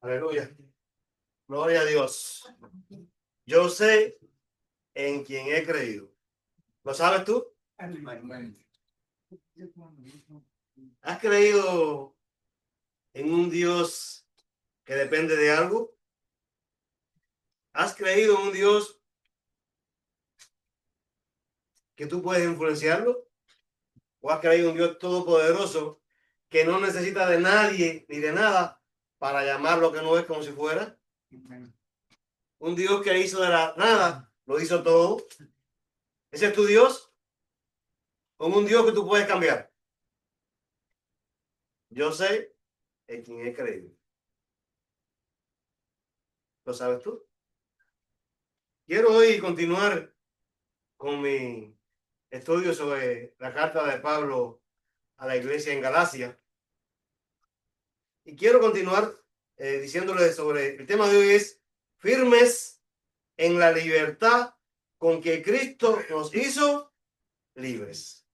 Aleluya. Gloria a Dios. Yo sé en quien he creído. ¿Lo sabes tú? ¿Has creído en un Dios que depende de algo? ¿Has creído en un Dios que tú puedes influenciarlo? ¿O has creído en un Dios todopoderoso que no necesita de nadie ni de nada para llamar lo que no es como si fuera? Un Dios que hizo de la nada, lo hizo todo. ¿Ese es tu Dios? ¿O un Dios que tú puedes cambiar? Yo sé en quien he creído. ¿Lo sabes tú? Quiero hoy continuar con mi estudio sobre la carta de Pablo a la iglesia en Galacia. Y quiero continuar diciéndoles sobre el tema de hoy es firmes en la libertad con que Cristo nos hizo libres.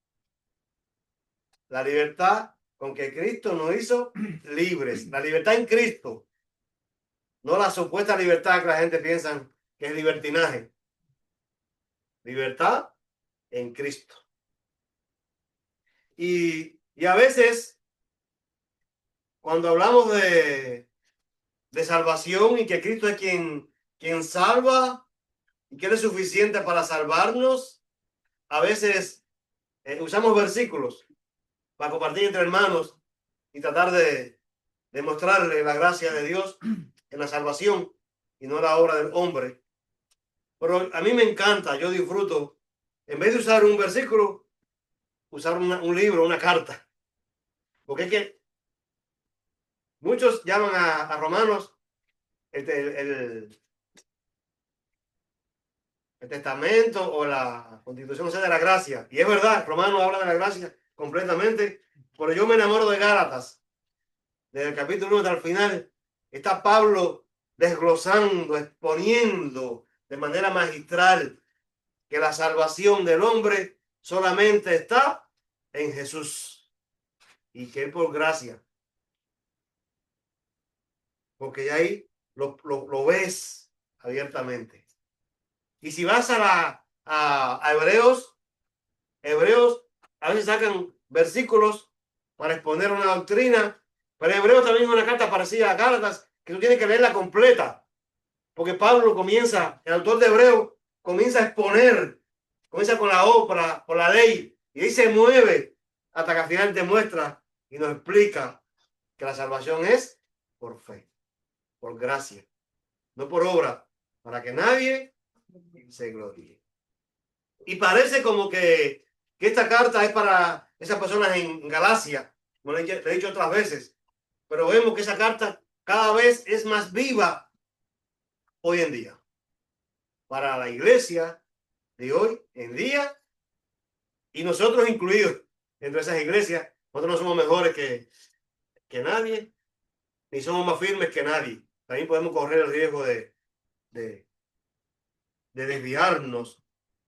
La libertad con que Cristo nos hizo libres. La libertad en Cristo. No la supuesta libertad que la gente piensa que es libertinaje. Libertad en Cristo. Y a veces, cuando hablamos de salvación y que Cristo es quien salva y que Él es suficiente para salvarnos, a veces usamos versículos para compartir entre hermanos y tratar de demostrarle la gracia de Dios en la salvación y no la obra del hombre. Pero a mí me encanta, yo disfruto, en vez de usar un versículo, usar un libro, una carta. Porque es que muchos llaman a Romanos el testamento o la constitución, o sea, de la gracia. Y es verdad, Romanos habla de la gracia completamente, pero yo me enamoro de Gálatas. Desde el capítulo 1 hasta el final, está Pablo desglosando, exponiendo de manera magistral que la salvación del hombre solamente está en Jesús y que es por gracia. Porque ya ahí lo ves abiertamente. Y si vas a Hebreos a veces sacan versículos para exponer una doctrina, pero Hebreos también es una carta parecida a Gálatas, que tú tienes que leerla completa, porque Pablo comienza, el autor de Hebreos, comienza a exponer, comienza con la obra, con la ley, y ahí se mueve hasta que al final demuestra y nos explica que la salvación es por fe, por gracia, no por obra, para que nadie se gloríe. Y parece como que esta carta es para esas personas en Galacia, como le he dicho otras veces, pero vemos que esa carta cada vez es más viva hoy en día. Para la iglesia de hoy en día, y nosotros incluidos dentro de esas iglesias, nosotros no somos mejores que nadie, ni somos más firmes que nadie. También podemos correr el riesgo de, de desviarnos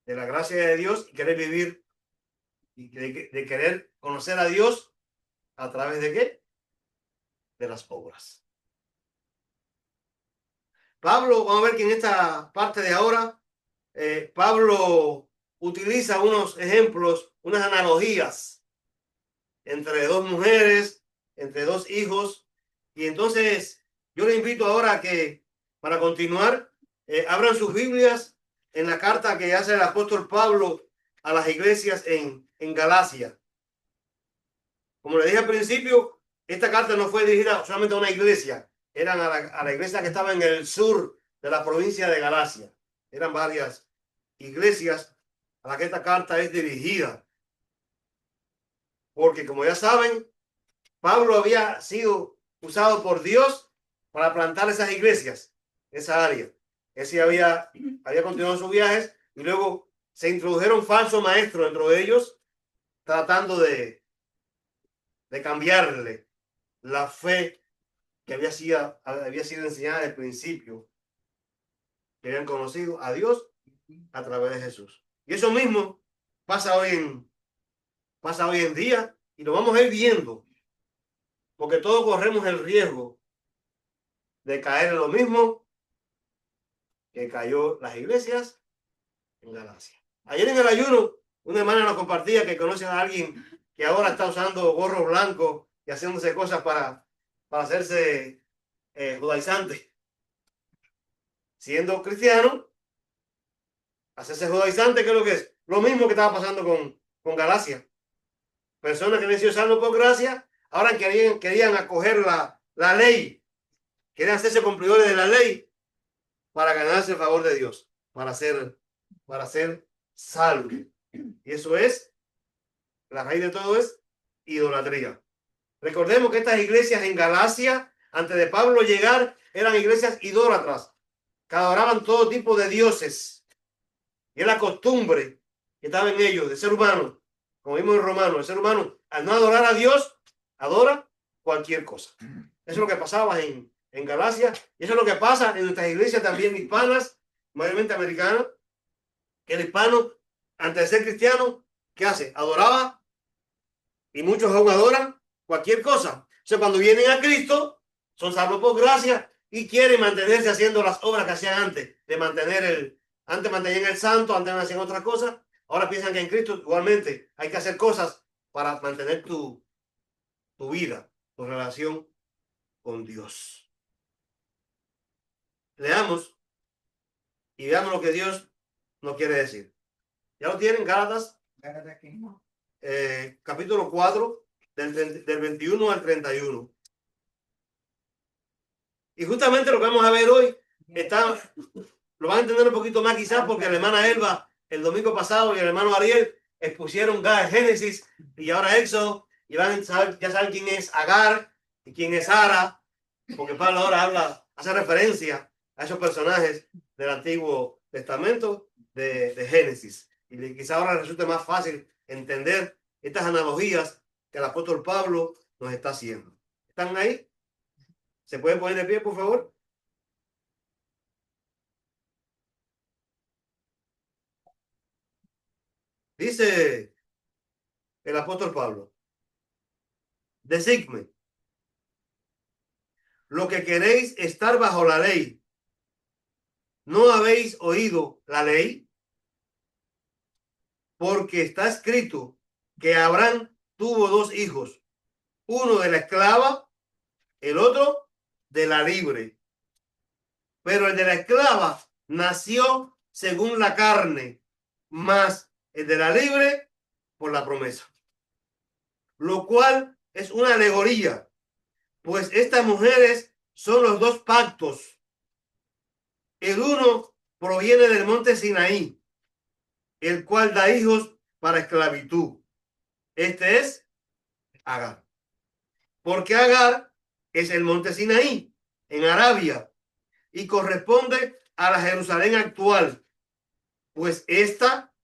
de la gracia de Dios y querer vivir y de querer conocer a Dios a través de qué? De las obras. Pablo, vamos a ver que en esta parte de ahora, Pablo utiliza unos ejemplos, unas analogías entre dos mujeres, entre dos hijos. Y entonces yo le invito ahora a que, para continuar, abran sus Biblias en la carta que hace el apóstol Pablo a las iglesias en Galacia. Como le dije al principio, esta carta no fue dirigida solamente a una iglesia, eran a la iglesia que estaba en el sur de la provincia de Galacia. Eran varias iglesias a las que esta carta es dirigida. Porque como ya saben, Pablo había sido usado por Dios para plantar esas iglesias, esa área. Ese había continuado sus viajes y luego se introdujeron falsos maestros dentro de ellos, tratando de cambiarle la fe que había sido enseñada desde el principio, que habían conocido a Dios a través de Jesús. Y eso mismo pasa pasa hoy en día y lo vamos a ir viendo, porque todos corremos el riesgo de caer en lo mismo que cayó las iglesias en Galacia. Ayer en el ayuno, una hermana nos compartía que conoce a alguien que ahora está usando gorro blanco y haciéndose cosas para hacerse judaizante. Siendo cristiano, hacerse judaizante, ¿qué es lo que es? Lo mismo que estaba pasando con Galacia. Personas que habían sido salvos por gracia, ahora querían acoger la ley, querían hacerse cumplidores de la ley para ganarse el favor de Dios, para ser salvos. Y eso es, la raíz de todo es idolatría. Recordemos que estas iglesias en Galacia, antes de Pablo llegar, eran iglesias idólatras, que adoraban todo tipo de dioses. Y es la costumbre que estaba en ellos, de ser humano, como vimos en Romanos, el ser humano, al no adorar a Dios, adora cualquier cosa. Eso es lo que pasaba en Galacia, y eso es lo que pasa en nuestras iglesias también hispanas, mayormente americanas, que el hispano, antes de ser cristiano, ¿qué hace? Adoraba, y muchos aún adoran cualquier cosa. O sea, cuando vienen a Cristo, son salvos por gracia y quieren mantenerse haciendo las obras que hacían antes, de mantener antes mantenían el santo, antes hacían otras cosas, ahora piensan que en Cristo igualmente hay que hacer cosas para mantener tu vida, tu relación con Dios. Leamos y veamos lo que Dios nos quiere decir. ¿Ya lo tienen? Gálatas, capítulo 4, del 21 al 31. Y justamente lo que vamos a ver hoy lo van a entender un poquito más quizás porque la hermana Elba el domingo pasado y el hermano Ariel expusieron Génesis y ahora Éxodo y ya saben quién es Agar y quién es Sara, porque Pablo ahora hace referencia a esos personajes del Antiguo Testamento de Génesis. Y quizás ahora resulte más fácil entender estas analogías que el apóstol Pablo nos está haciendo. ¿Están ahí? ¿Se pueden poner de pie, por favor? Dice el apóstol Pablo: decidme, lo que queréis estar bajo la ley, ¿no habéis oído la ley? Porque está escrito que Abraham tuvo dos hijos, uno de la esclava, el otro de la libre. Pero el de la esclava nació según la carne, más el de la libre por la promesa. Lo cual es una alegoría, pues estas mujeres son los dos pactos. El uno proviene del monte Sinaí, el cual da hijos para esclavitud. Este es Agar. Porque Agar es el monte Sinaí, en Arabia, y corresponde a la Jerusalén actual, pues esta,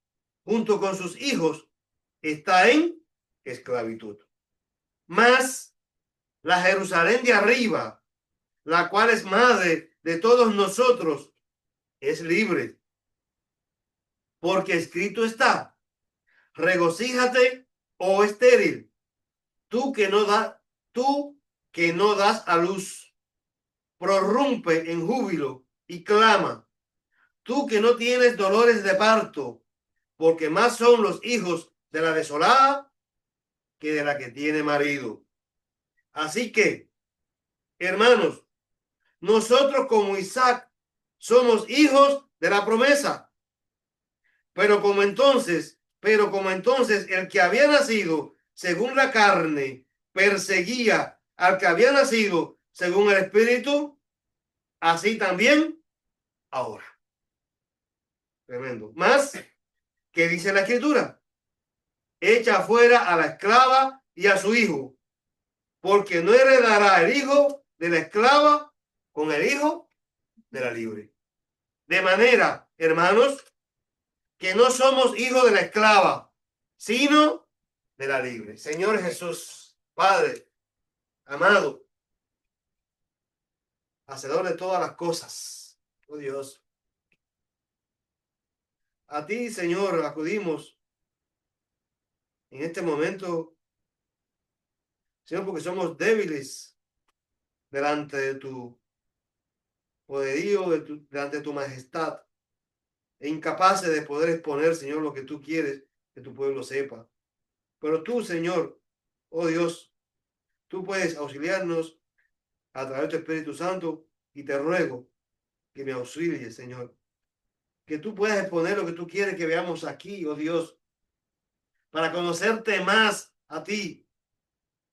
junto con sus hijos, está en esclavitud. Mas la Jerusalén de arriba, la cual es madre de todos nosotros, es libre. Porque escrito está: regocíjate, oh estéril, tú que no das a luz, prorrumpe en júbilo y clama, tú que no tienes dolores de parto, porque más son los hijos de la desolada que de la que tiene marido. Así que, hermanos, nosotros como Isaac somos hijos de la promesa. Pero como entonces el que había nacido según la carne perseguía al que había nacido según el espíritu, así también ahora. Tremendo. Más que dice la escritura: echa fuera a la esclava y a su hijo, porque no heredará el hijo de la esclava con el hijo de la libre. De manera, hermanos, que no somos hijos de la esclava, sino de la libre. Señor Jesús, Padre amado, hacedor de todas las cosas, oh Dios, a ti, Señor, acudimos en este momento, Señor, porque somos débiles delante de tu poderío delante de tu majestad, e incapaces de poder exponer, Señor, lo que tú quieres que tu pueblo sepa. Pero tú, Señor, oh Dios, tú puedes auxiliarnos a través de tu Espíritu Santo, y te ruego que me auxilies, Señor. Que tú puedas exponer lo que tú quieres que veamos aquí, oh Dios, para conocerte más a ti.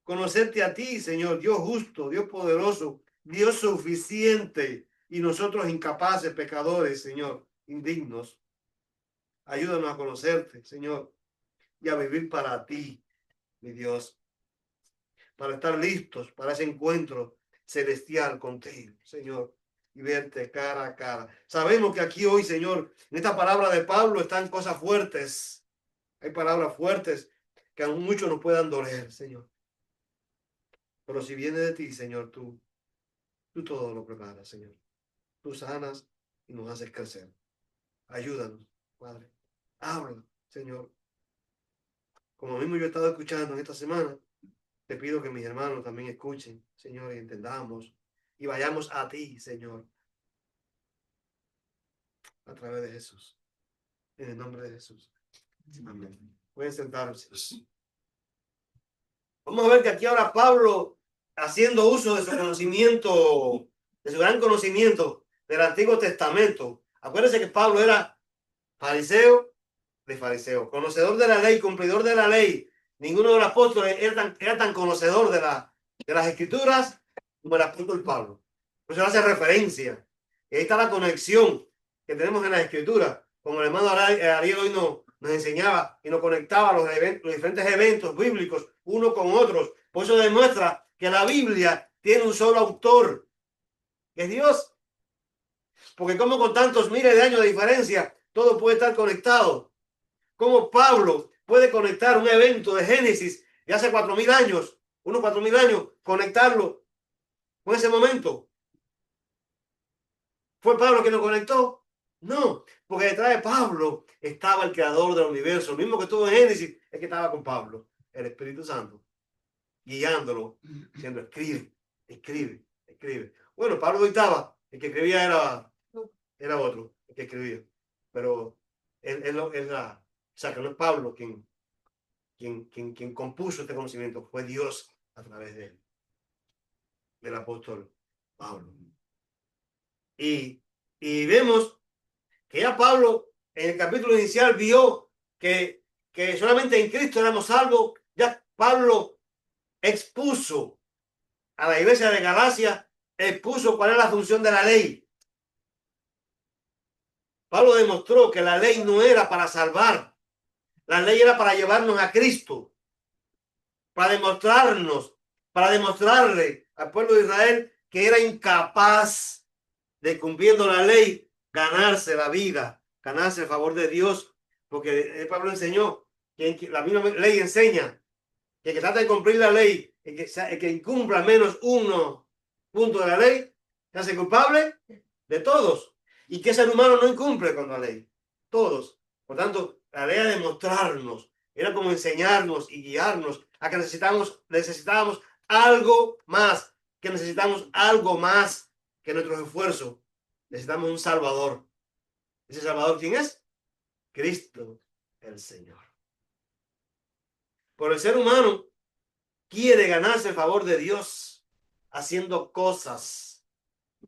Conocerte a ti, Señor, Dios justo, Dios poderoso, Dios suficiente, y nosotros incapaces, pecadores, Señor, indignos. Ayúdanos a conocerte, Señor, y a vivir para ti, mi Dios, para estar listos para ese encuentro celestial contigo, Señor, y verte cara a cara. Sabemos que aquí hoy, Señor, en esta palabra de Pablo están cosas fuertes. Hay palabras fuertes que a muchos nos puedan doler, Señor. Pero si viene de ti, Señor, tú todo lo preparas, Señor. Tú sanas y nos haces crecer. Ayúdanos, Padre. Habla, Señor. Como mismo yo he estado escuchando en esta semana, te pido que mis hermanos también escuchen, Señor, y entendamos y vayamos a ti, Señor, a través de Jesús. En el nombre de Jesús. Amén. Pueden sentarse. Vamos a ver que aquí ahora Pablo, haciendo uso de su conocimiento, de su gran conocimiento del Antiguo Testamento. Acuérdense que Pablo era fariseo de fariseo, conocedor de la ley, cumplidor de la ley. Ninguno de los apóstoles era tan conocedor de las escrituras como el apóstol Pablo. Por eso hace referencia. Y ahí está la conexión que tenemos en la escritura. Como el hermano Ariel hoy nos enseñaba y nos conectaba los diferentes eventos bíblicos uno con otros. Por eso demuestra que la Biblia tiene un solo autor, que es Dios. Porque como con tantos miles de años de diferencia, todo puede estar conectado. Como Pablo puede conectar un evento de Génesis de hace 4.000 años, unos 4.000 años, conectarlo con ese momento. ¿Fue Pablo quien lo conectó? No, porque detrás de Pablo estaba el creador del universo, el mismo que estuvo en Génesis, es que estaba con Pablo, el Espíritu Santo, guiándolo, diciendo, escribe, escribe, escribe. Bueno, Pablo dictaba, el que escribía era otro, el que escribía, pero o sea, que no es Pablo quien compuso este conocimiento, fue Dios a través de él, del apóstol Pablo. Y vemos que ya Pablo en el capítulo inicial vio que solamente en Cristo éramos salvos. Ya Pablo expuso a la iglesia de Galacia, expuso cuál es la función de la ley. Pablo demostró que la ley no era para salvar, la ley era para llevarnos a Cristo, para demostrarle al pueblo de Israel que era incapaz de, cumpliendo la ley, ganarse la vida, ganarse el favor de Dios, porque Pablo enseñó que la misma ley enseña que el que trata de cumplir la ley, el que incumpla menos uno punto de la ley, se hace culpable de todos. ¿Y qué ser humano no incumple con la ley? Todos. Por tanto, la ley era demostrarnos, era como enseñarnos y guiarnos a que necesitábamos algo más, que necesitamos algo más que nuestros esfuerzos. Necesitamos un Salvador. ¿Ese Salvador quién es? Cristo el Señor. Por el ser humano quiere ganarse el favor de Dios haciendo cosas,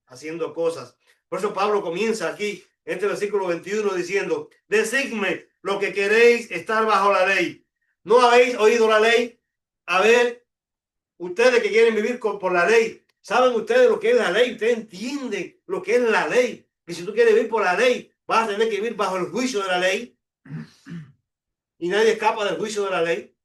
haciendo cosas. Por eso Pablo comienza aquí, en este versículo 21, diciendo, decidme lo que queréis estar bajo la ley. ¿No habéis oído la ley? A ver, ustedes que quieren vivir por la ley, ¿saben ustedes lo que es la ley? ¿Ustedes entienden lo que es la ley? Que si tú quieres vivir por la ley, vas a tener que vivir bajo el juicio de la ley. Y nadie escapa del juicio de la ley.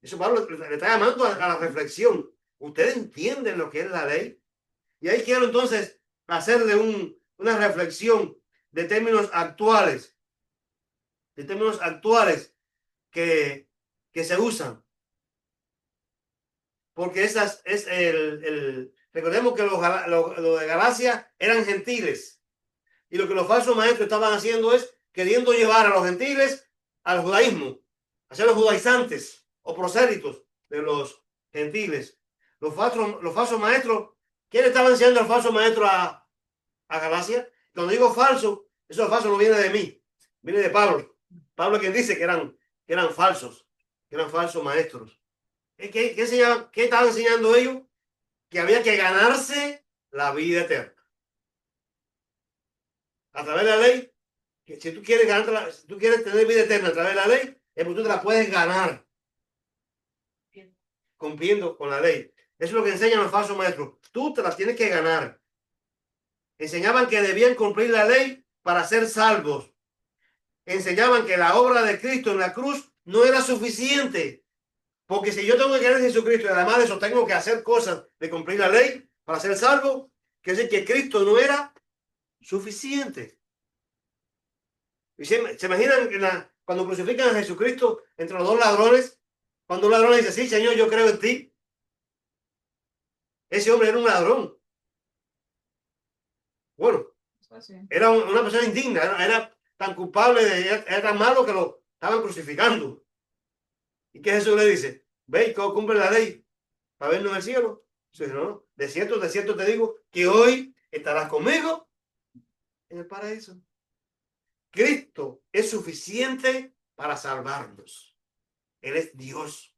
Eso Pablo le está llamando a la reflexión. ¿Ustedes entienden lo que es la ley? Y ahí quiero entonces hacerle una reflexión de términos actuales. De términos actuales que se usan. Porque recordemos que los de Galacia eran gentiles. Y lo que los falsos maestros estaban haciendo es queriendo llevar a los gentiles al judaísmo, hacer los judaizantes o prosélitos de los gentiles. Los falsos maestros ¿Quién estaba enseñando al falso maestro a Galacia? Cuando digo falso, eso falso no viene de mí, viene de Pablo. Pablo quien dice que eran falsos, que eran falsos maestros. ¿Qué estaban enseñando ellos? Que había que ganarse la vida eterna. A través de la ley, que si tú quieres si tú quieres tener vida eterna a través de la ley, es porque tú te la puedes ganar cumpliendo con la ley. Eso es lo que enseñan los falsos maestros. Tú te las tienes que ganar. Enseñaban que debían cumplir la ley para ser salvos. Enseñaban que la obra de Cristo en la cruz no era suficiente. Porque si yo tengo que creer en Jesucristo y además de eso tengo que hacer cosas de cumplir la ley para ser salvo, quiere decir que Cristo no era suficiente. Y se imaginan cuando crucifican a Jesucristo entre los dos ladrones, cuando un ladrón dice, sí, Señor, yo creo en ti. Ese hombre era un ladrón. Bueno, era una persona indigna, era tan culpable, era tan malo que lo estaban crucificando. ¿Y qué Jesús le dice? Ve y cumple la ley para vernos en el cielo. Dice, no, de cierto te digo que hoy estarás conmigo en el paraíso. Cristo es suficiente para salvarnos. Él es Dios.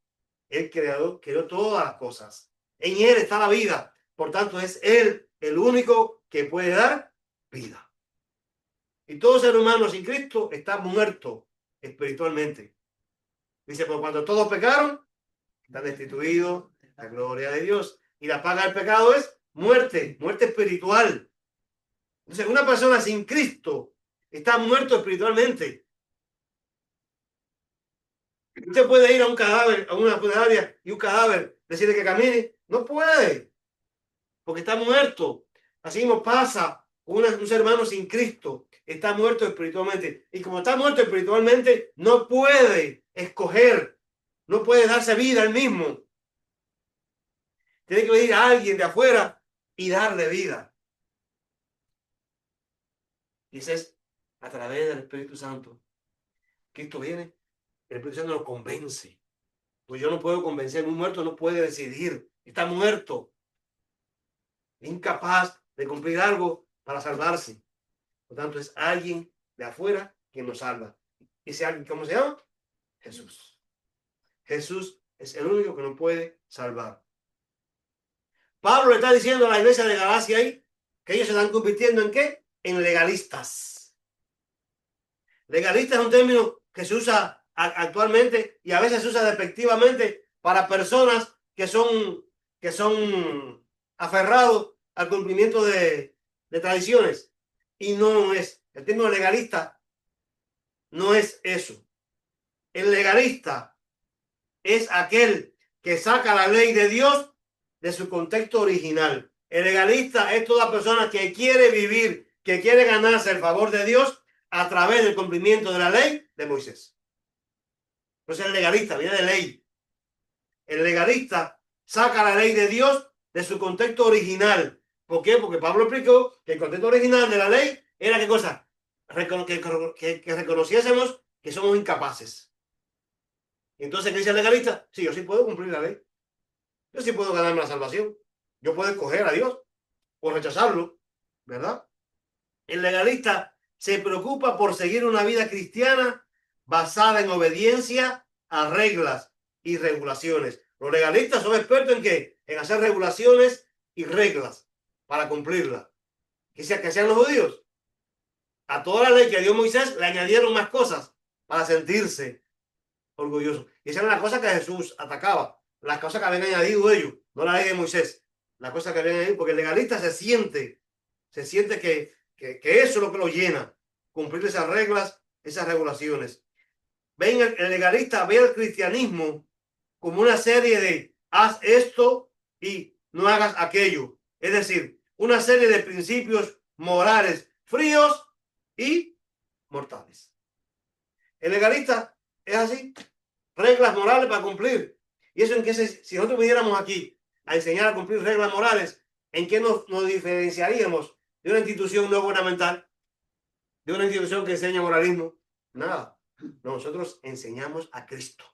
El creador creó todas las cosas. En Él está la vida. Por tanto, es Él el único que puede dar vida. Y todo ser humano sin Cristo está muerto espiritualmente. Dice, por cuando todos pecaron, están destituidos la gloria de Dios. Y la paga del pecado es muerte, muerte espiritual. Entonces, una persona sin Cristo está muerto espiritualmente. Usted puede ir a un cadáver, a una funeraria y un cadáver, decirle que camine. No puede, porque está muerto. Así mismo pasa con un ser humano sin Cristo. Está muerto espiritualmente. Y como está muerto espiritualmente, no puede escoger, no puede darse vida al mismo. Tiene que venir a alguien de afuera y darle vida. Y ese es a través del Espíritu Santo. Cristo viene, el Espíritu Santo nos convence. Pues yo no puedo convencer, un muerto no puede decidir, está muerto, incapaz de cumplir algo para salvarse. Por tanto, es alguien de afuera que nos salva. Ese alguien, ¿cómo se llama? Jesús. Jesús es el único que nos puede salvar. Pablo le está diciendo a la iglesia de Galacia ahí que ellos se están convirtiendo ¿en qué? En legalistas. Legalista es un término que se usa actualmente y a veces se usa despectivamente para personas que son aferrados al cumplimiento de tradiciones. Y no es. El término legalista no es eso. El legalista es aquel que saca la ley de Dios de su contexto original. El legalista es toda persona que quiere vivir, que quiere ganarse el favor de Dios a través del cumplimiento de la ley de Moisés. Entonces el legalista viene de ley. El legalista saca la ley de Dios de su contexto original. ¿Por qué? Porque Pablo explicó que el contexto original de la ley era ¿qué cosa? Que reconociésemos que somos incapaces. Entonces, ¿qué dice el legalista? Sí, yo sí puedo cumplir la ley. Yo sí puedo ganarme la salvación. Yo puedo escoger a Dios o rechazarlo, ¿verdad? El legalista se preocupa por seguir una vida cristiana basada en obediencia a reglas y regulaciones. Los legalistas son expertos en ¿qué? En hacer regulaciones y reglas para cumplirlas. ¿Qué hacían los judíos? A toda la ley que dio Moisés le añadieron más cosas para sentirse orgullosos. Y esa era la cosa que Jesús atacaba. Las cosas que habían añadido ellos, no la ley de Moisés. Las cosas que habían añadido, porque el legalista se siente que eso es lo que lo llena, cumplir esas reglas, esas regulaciones. Ven, el legalista ve al cristianismo como una serie de haz esto y no hagas aquello. Es decir, una serie de principios morales fríos y mortales. El legalista es así, reglas morales para cumplir. Y eso en que si nosotros viniéramos aquí a enseñar a cumplir reglas morales, ¿en qué nos diferenciaríamos de una institución no gubernamental, de una institución que enseña moralismo? Nada. Nosotros enseñamos a Cristo,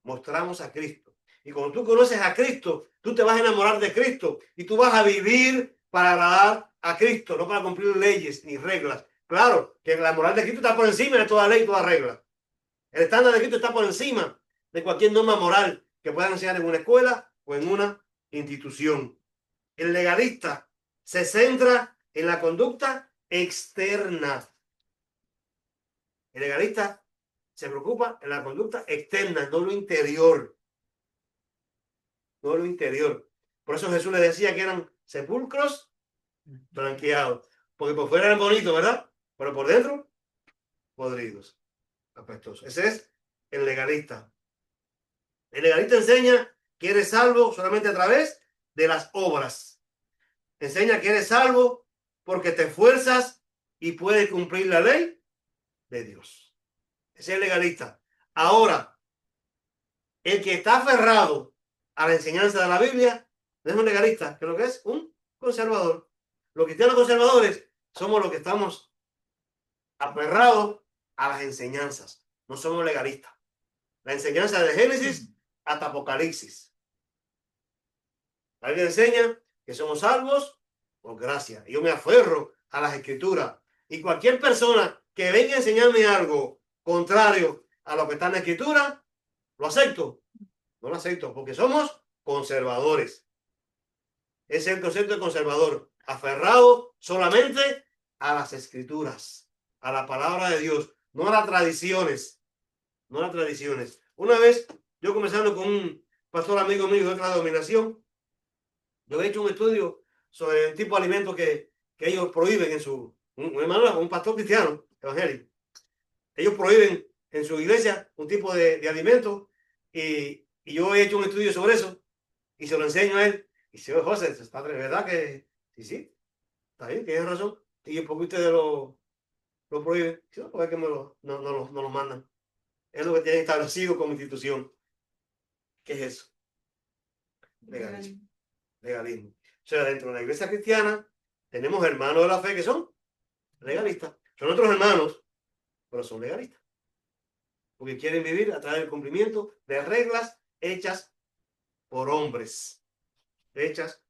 mostramos a Cristo. Y cuando tú conoces a Cristo, tú te vas a enamorar de Cristo y tú vas a vivir para agradar a Cristo, no para cumplir leyes ni reglas. Claro que la moral de Cristo está por encima de toda ley y toda regla. El estándar de Cristo está por encima de cualquier norma moral que puedan enseñar en una escuela o en una institución. El legalista se centra en la conducta externa. El legalista se preocupa en la conducta externa, no lo interior. No lo interior. Por eso Jesús le decía que eran sepulcros blanqueados. Porque por fuera eran bonitos, ¿verdad? Pero por dentro, podridos, apestosos. Ese es el legalista. El legalista enseña que eres salvo solamente a través de las obras. Enseña que eres salvo porque te esfuerzas y puedes cumplir la ley de Dios. Ese es el legalista. Ahora, el que está aferrado a la enseñanza de la Biblia no es un legalista, que lo que es un conservador. Los cristianos conservadores somos los que estamos aferrados a las enseñanzas. No somos legalistas. La enseñanza de Génesis hasta Apocalipsis. La Biblia enseña que somos salvos por gracia. Y yo me aferro a las escrituras. Y cualquier persona que venga a enseñarme algo contrario a lo que está en la escritura, lo acepto. No lo acepto porque somos conservadores. Ese es el concepto de conservador. Aferrado solamente a las escrituras, a la palabra de Dios, no a las tradiciones. No a las tradiciones. Una vez, yo conversando con un pastor amigo mío de otra denominación, yo he hecho un estudio sobre el tipo de alimentos que ellos prohíben en su... Un hermano, un pastor cristiano evangélico. Ellos prohíben en su iglesia un tipo de alimento y yo he hecho un estudio sobre eso y se lo enseño a él. Y si oye, José, está de verdad que sí, está bien, tienes razón. ¿Y por qué ustedes lo prohíben? Sí, no, porque es que no lo mandan. Es lo que tienen establecido como institución. ¿Qué es eso? Legalismo. Legalismo. O sea, dentro de la iglesia cristiana tenemos hermanos de la fe que son legalistas. Son otros hermanos, pero son legalistas. Porque quieren vivir a través del cumplimiento de reglas hechas por hombres. Hechas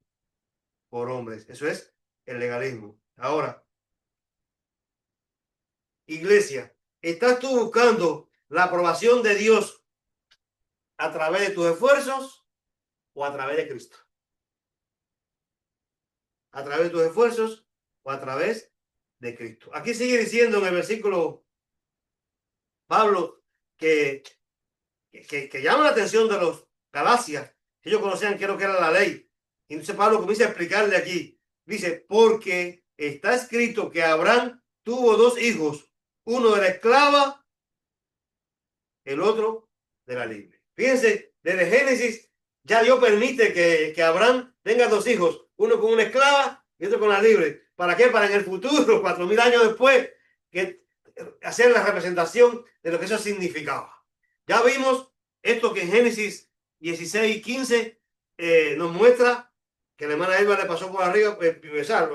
por hombres. Eso es el legalismo. Ahora, iglesia, ¿estás tú buscando la aprobación de Dios a través de tus esfuerzos o a través de Cristo? ¿A través de tus esfuerzos o a través de Cristo? Aquí sigue diciendo en el versículo Pablo que llama la atención de los Galacias, que ellos conocían qué era la ley. Y entonces Pablo comienza a explicarle aquí. Dice, porque está escrito que Abraham tuvo dos hijos, uno de la esclava, el otro de la libre. Fíjense, desde Génesis ya Dios permite que Abraham tenga dos hijos, uno con una esclava y otro con la libre. ¿Para qué? Para en el futuro, 4000 años después, que hacer la representación de lo que eso significaba. Ya vimos esto que en Génesis 16 y 15 nos muestra que la hermana Eva le pasó por arriba,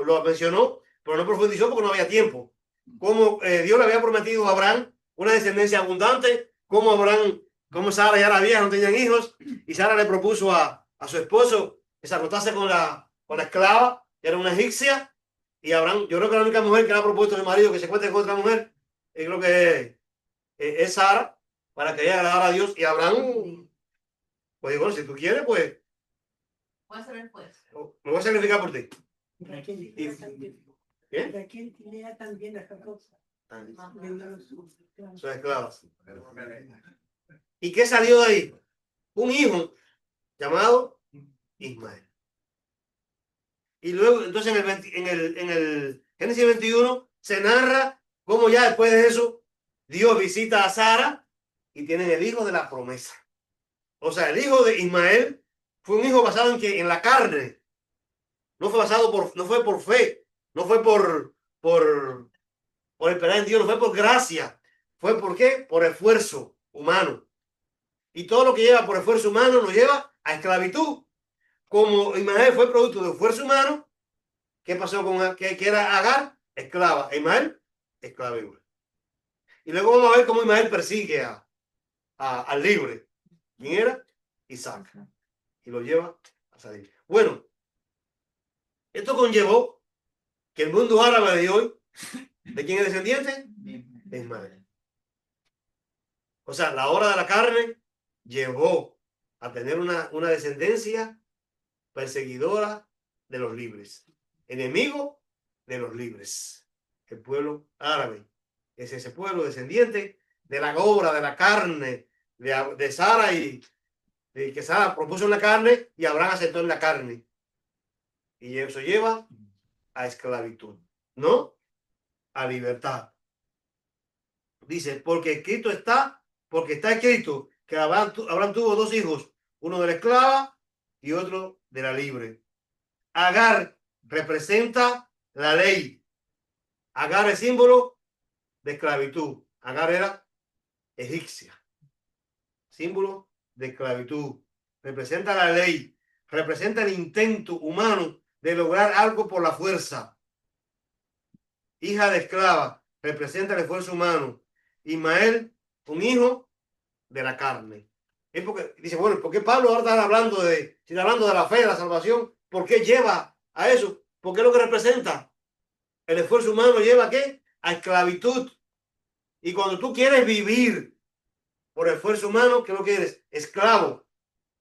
lo mencionó, pero no profundizó porque no había tiempo. Como Dios le había prometido a Abraham una descendencia abundante, como Sara ya era vieja, no tenían hijos, y Sara le propuso a su esposo que se acostase con la esclava, que era una egipcia, y Abraham, yo creo que la única mujer que le ha propuesto a su marido que se encuentre con otra mujer, yo creo que es Sara, para que ella agradara a Dios, y Abraham, pues bueno, si tú quieres, pues voy a hacer el esfuerzo. me voy a sacrificar por ti. Raquel tenía también esa cosa. Son esclavas. ¿Y qué salió de ahí? Un hijo llamado Ismael. Y luego, entonces en el Génesis 21 se narra cómo ya después de eso Dios visita a Sara y tienen el hijo de la promesa. O sea, el hijo de Ismael fue un hijo basado en la carne. No fue no fue por fe, no fue por esperar en Dios, no fue por gracia. ¿Fue por qué? Por esfuerzo humano. Y todo lo que lleva por esfuerzo humano nos lleva a esclavitud. Como Ismael fue producto de esfuerzo humano, ¿qué pasó con que era Agar? Esclava. Ismael, esclavitud. Y luego vamos a ver cómo Ismael persigue al libre. ¿Quién era? Isaac. Y lo lleva a salir. Bueno, esto conllevó que el mundo árabe de hoy, ¿de quién es descendiente? De Ismael. O sea, la hora de la carne llevó a tener una descendencia perseguidora de los libres, enemigo de los libres. El pueblo árabe es ese pueblo descendiente de la obra de la carne de Sara y de que Sara propuso en la carne y Abraham aceptó en la carne. Y eso lleva a esclavitud, no a libertad. Dice, porque está escrito que Abraham tuvo dos hijos, uno de la esclava y otro de la libre. Agar representa la ley. Agar es símbolo de esclavitud. Agar era egipcia. Símbolo de esclavitud. Representa la ley. Representa el intento humano de lograr algo por la fuerza. Hija de esclava. Representa el esfuerzo humano. Ismael, un hijo de la carne. Es porque dice, bueno, ¿por qué Pablo ahora está hablando de la fe, de la salvación? ¿Por qué lleva a eso? Porque es lo que representa. El esfuerzo humano lleva ¿a qué? A esclavitud. Y cuando tú quieres vivir por esfuerzo humano, ¿qué es lo que eres? Esclavo.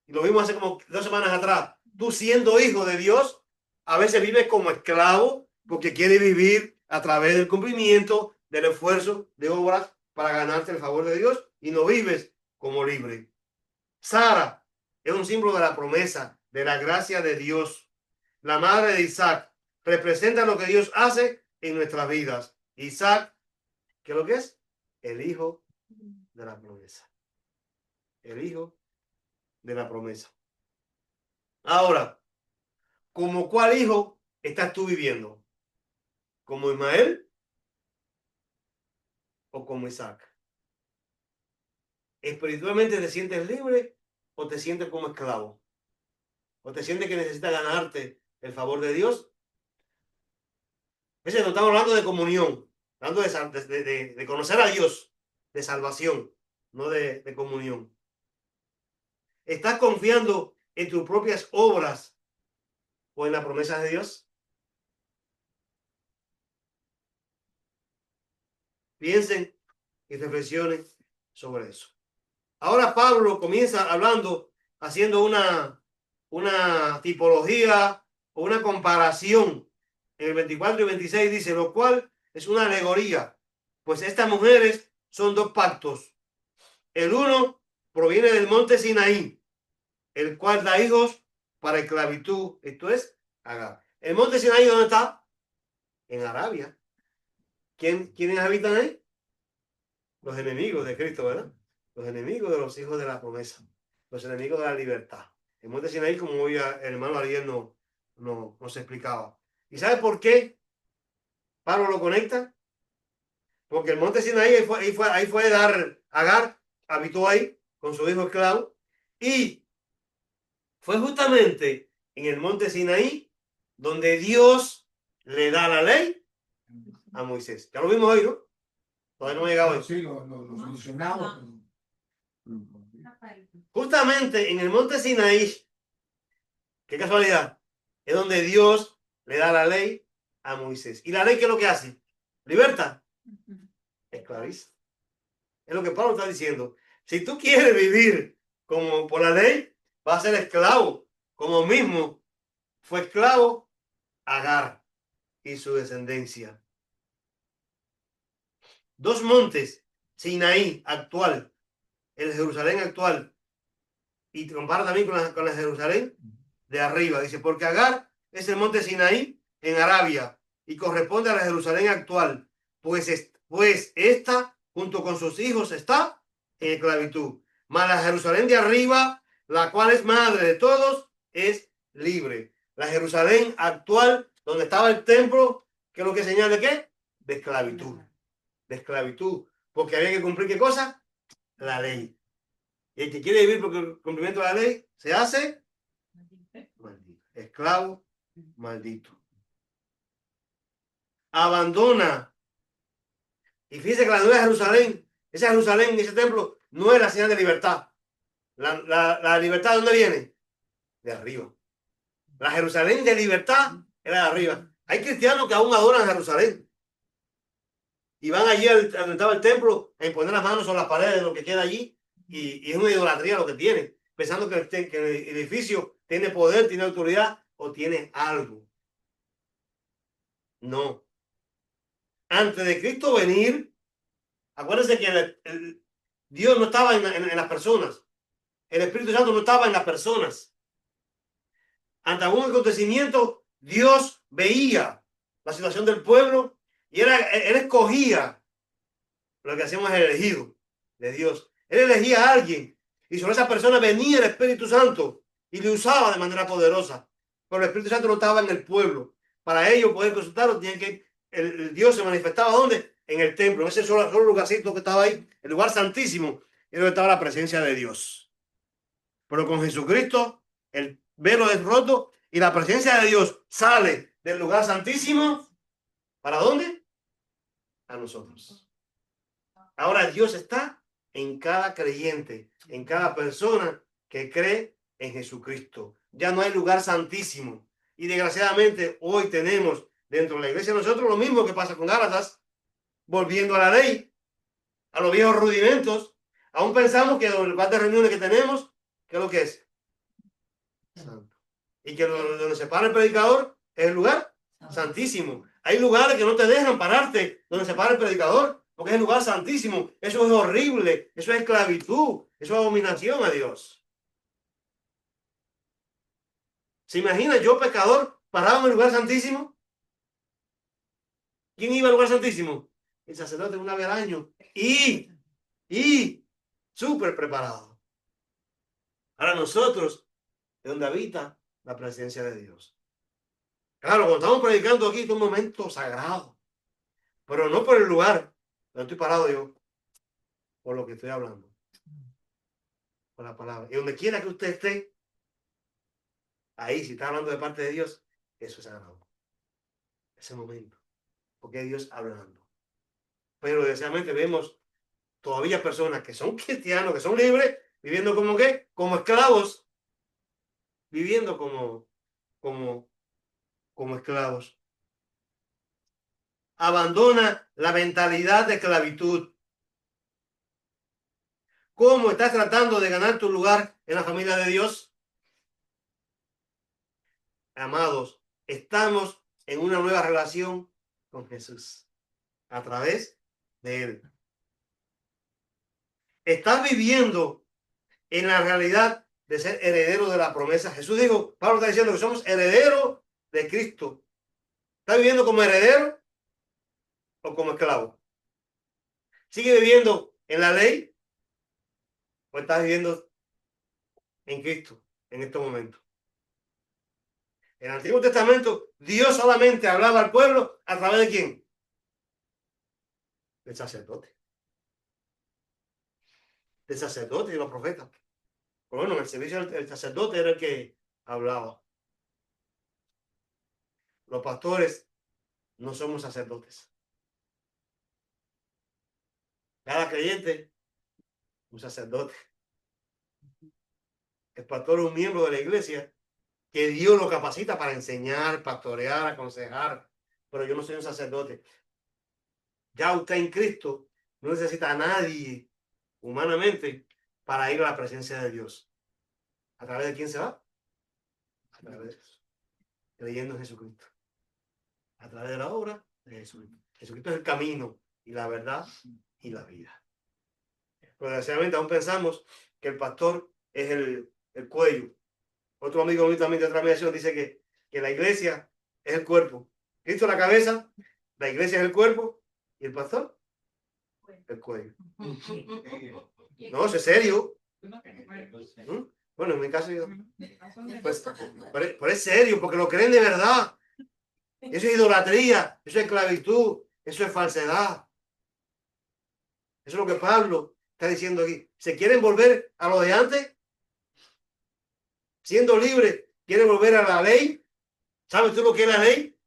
Y lo vimos hace como 2 semanas atrás. Tú siendo hijo de Dios, a veces vives como esclavo porque quieres vivir a través del cumplimiento del esfuerzo de obras para ganarte el favor de Dios y no vives como libre. Sara es un símbolo de la promesa, de la gracia de Dios. La madre de Isaac representa lo que Dios hace en nuestras vidas. Isaac, ¿qué es lo que es? El hijo de la promesa. El hijo de la promesa. Ahora, ¿como cuál hijo estás tú viviendo? ¿Como Ismael o como Isaac? ¿Espiritualmente te sientes libre o te sientes como esclavo? ¿O te sientes que necesitas ganarte el favor de Dios? Ese no estamos hablando de comunión, hablando de conocer a Dios, de salvación, no de comunión. ¿Estás confiando en tus propias obras o en las promesas de Dios? Piensen y reflexionen sobre eso. Ahora Pablo comienza haciendo una tipología o una comparación. En el 24 y 26 dice, lo cual es una alegoría, pues estas mujeres son dos pactos. El uno proviene del monte Sinaí, el cual da hijos para esclavitud. Esto es Agar. ¿El monte Sinaí dónde está? En Arabia. ¿Quiénes habitan ahí? Los enemigos de Cristo, ¿verdad? Los enemigos de los hijos de la promesa. Los enemigos de la libertad. El monte Sinaí, como hoy el hermano Ariel nos explicaba. ¿Y sabe por qué Pablo lo conecta? Porque el monte Sinaí, ahí fue dar Agar, habitó ahí con su hijo esclavo. Y fue justamente en el monte Sinaí donde Dios le da la ley a Moisés. Ya lo vimos hoy, ¿no? Todavía no ha llegado hoy. Sí, lo mencionamos. Justamente en el monte Sinaí, qué casualidad, es donde Dios le da la ley a Moisés. ¿Y la ley qué es lo que hace? Liberta, esclaviza. Es lo que Pablo está diciendo. Si tú quieres vivir como por la ley, vas a ser esclavo, como mismo fue esclavo Agar y su descendencia. Dos montes, Sinaí actual, el Jerusalén actual, y compara también con la Jerusalén de arriba. Dice, porque Agar es el monte Sinaí en Arabia y corresponde a la Jerusalén actual, pues esta, junto con sus hijos, está en esclavitud. Mas la Jerusalén de arriba, la cual es madre de todos, es libre. La Jerusalén actual, donde estaba el templo, ¿qué es lo que señala de qué? De esclavitud. De esclavitud. Porque había que cumplir ¿qué cosa? La ley. Y el que quiere vivir por el cumplimiento de la ley, se hace maldito. Esclavo, maldito. Abandona. Y fíjense que la nueva Jerusalén, esa Jerusalén, ese templo, no era señal de libertad. La libertad, ¿de dónde viene? De arriba. La Jerusalén de libertad era de arriba. Hay cristianos que aún adoran Jerusalén. Y van allí donde estaba el templo a imponer las manos sobre las paredes de lo que queda allí. Y es una idolatría lo que tiene. Pensando que el edificio tiene poder, tiene autoridad o tiene algo. No. Antes de Cristo venir, acuérdense que Dios no estaba en las personas. El Espíritu Santo no estaba en las personas. Ante algún acontecimiento, Dios veía la situación del pueblo y él escogía. Lo que hacemos es el elegido de Dios. Él elegía a alguien y sobre esa persona venía el Espíritu Santo y le usaba de manera poderosa. Pero el Espíritu Santo no estaba en el pueblo. Para ellos poder consultarlo, tenían que el Dios se manifestaba ¿dónde? En el templo, en ese solo lugarcito que estaba ahí, el lugar santísimo, y donde estaba la presencia de Dios. Pero con Jesucristo, el velo es roto y la presencia de Dios sale del lugar santísimo. ¿Para dónde? A nosotros. Ahora Dios está en cada creyente, en cada persona que cree en Jesucristo. Ya no hay lugar santísimo. Y desgraciadamente hoy tenemos dentro de la iglesia nosotros lo mismo que pasa con Gálatas, volviendo a la ley, a los viejos rudimentos. Aún pensamos que el lugar de reuniones que tenemos, ¿qué es lo que es? Santo. Y que donde se para el predicador es el lugar santísimo. Hay lugares que no te dejan pararte donde se para el predicador, porque es el lugar santísimo. Eso es horrible, eso es esclavitud, eso es abominación a Dios. ¿Se imagina yo, pecador, parado en el lugar santísimo? ¿Quién iba al lugar santísimo? El sacerdote una vez al año. Y súper preparado. Ahora nosotros, de donde habita la presencia de Dios. Claro, cuando estamos predicando aquí, es un momento sagrado. Pero no por el lugar donde estoy parado yo, por lo que estoy hablando. Por la palabra. Y donde quiera que usted esté, ahí, si está hablando de parte de Dios, eso es sagrado. Ese momento. Porque es Dios hablando. Pero desgraciadamente vemos todavía personas que son cristianos, que son libres, viviendo como qué, como esclavos. Viviendo como esclavos. Abandona la mentalidad de esclavitud. ¿Cómo estás tratando de ganar tu lugar en la familia de Dios? Amados, estamos en una nueva relación con Jesús a través de Él. Estás viviendo en la realidad de ser heredero de la promesa. Jesús dijo, Pablo está diciendo que somos herederos de Cristo. ¿Estás viviendo como heredero o como esclavo? ¿Sigue viviendo en la ley o estás viviendo en Cristo en este momento? En el Antiguo Testamento, Dios solamente hablaba al pueblo a través de quién? Del sacerdote. Del sacerdote y los profetas. Pero bueno, en el servicio el sacerdote era el que hablaba. Los pastores no somos sacerdotes. Cada creyente, un sacerdote. El pastor es un miembro de la iglesia que Dios lo capacita para enseñar, pastorear, aconsejar. Pero yo no soy un sacerdote. Ya usted en Cristo no necesita a nadie humanamente para ir a la presencia de Dios. ¿A través de quién se va? A través de Jesús. Creyendo en Jesucristo. A través de la obra de Jesucristo. Jesucristo es el camino y la verdad y la vida. Pero desgraciadamente aún pensamos que el pastor es el cuello. Otro amigo mío también de otra mediación dice que la iglesia es el cuerpo. Cristo es la cabeza, la iglesia es el cuerpo y el pastor el cuello. No, eso es serio. Bueno, en mi caso yo, pues, pero es serio porque lo creen de verdad. Eso es idolatría, eso es esclavitud, eso es falsedad. Eso es lo que Pablo está diciendo aquí. ¿Se quieren volver a lo de antes? Siendo libre, ¿quieren volver a la ley? ¿Sabes tú lo que es la ley?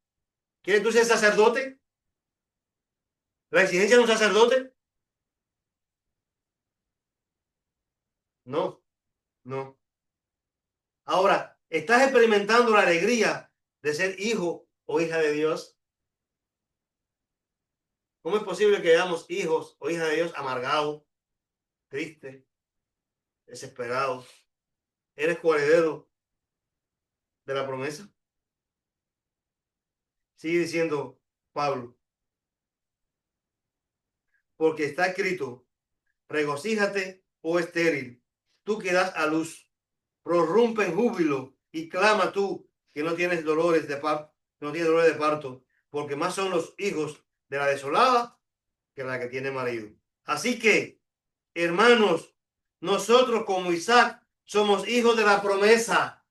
¿Quieres tú ser sacerdote? ¿La exigencia de un sacerdote? No. No. Ahora, ¿estás experimentando la alegría de ser hijo o hija de Dios? ¿Cómo es posible que seamos hijos o hijas de Dios amargados, tristes, desesperados? ¿Eres coheredero de la promesa? Sigue diciendo Pablo, porque está escrito, regocíjate, oh estéril, tú que das a luz, prorrumpe en júbilo y clama tú que no tienes dolores de parto, porque más son los hijos de la desolada que la que tiene marido. Así que, hermanos, nosotros como Isaac somos hijos de la promesa.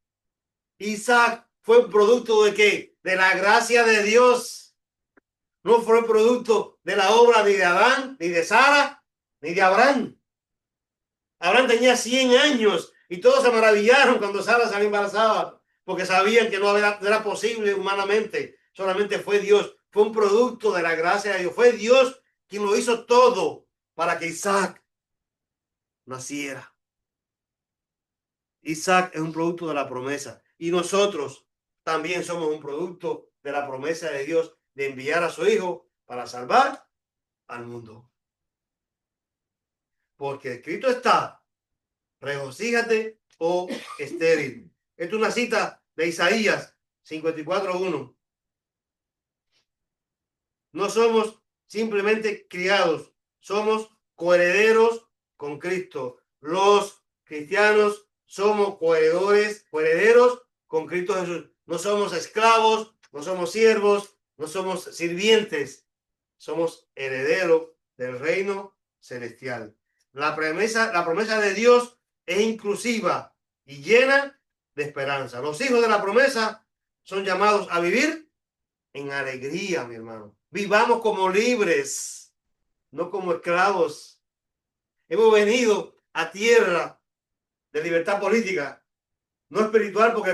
Isaac fue un producto de ¿qué? De la gracia de Dios. No fue producto de la obra ni de Adán, ni de Sara, ni de Abraham. Abraham tenía 100 años y todos se maravillaron cuando Sara salió embarazada, porque sabían que no era posible humanamente. Solamente fue Dios. Fue un producto de la gracia de Dios. Fue Dios quien lo hizo todo para que Isaac naciera. Isaac es un producto de la promesa y nosotros también somos un producto de la promesa de Dios de enviar a su hijo para salvar al mundo. Porque escrito está, regocíjate, oh estéril. Esta es una cita de Isaías 54:1. No somos simplemente criados, somos coherederos con Cristo. Los cristianos somos coherederos con Cristo Jesús. No somos esclavos, no somos siervos, no somos sirvientes. Somos herederos del reino celestial. La promesa de Dios es inclusiva y llena de esperanza. Los hijos de la promesa son llamados a vivir en alegría, mi hermano. Vivamos como libres, no como esclavos. Hemos venido a tierra de libertad política, no espiritual, porque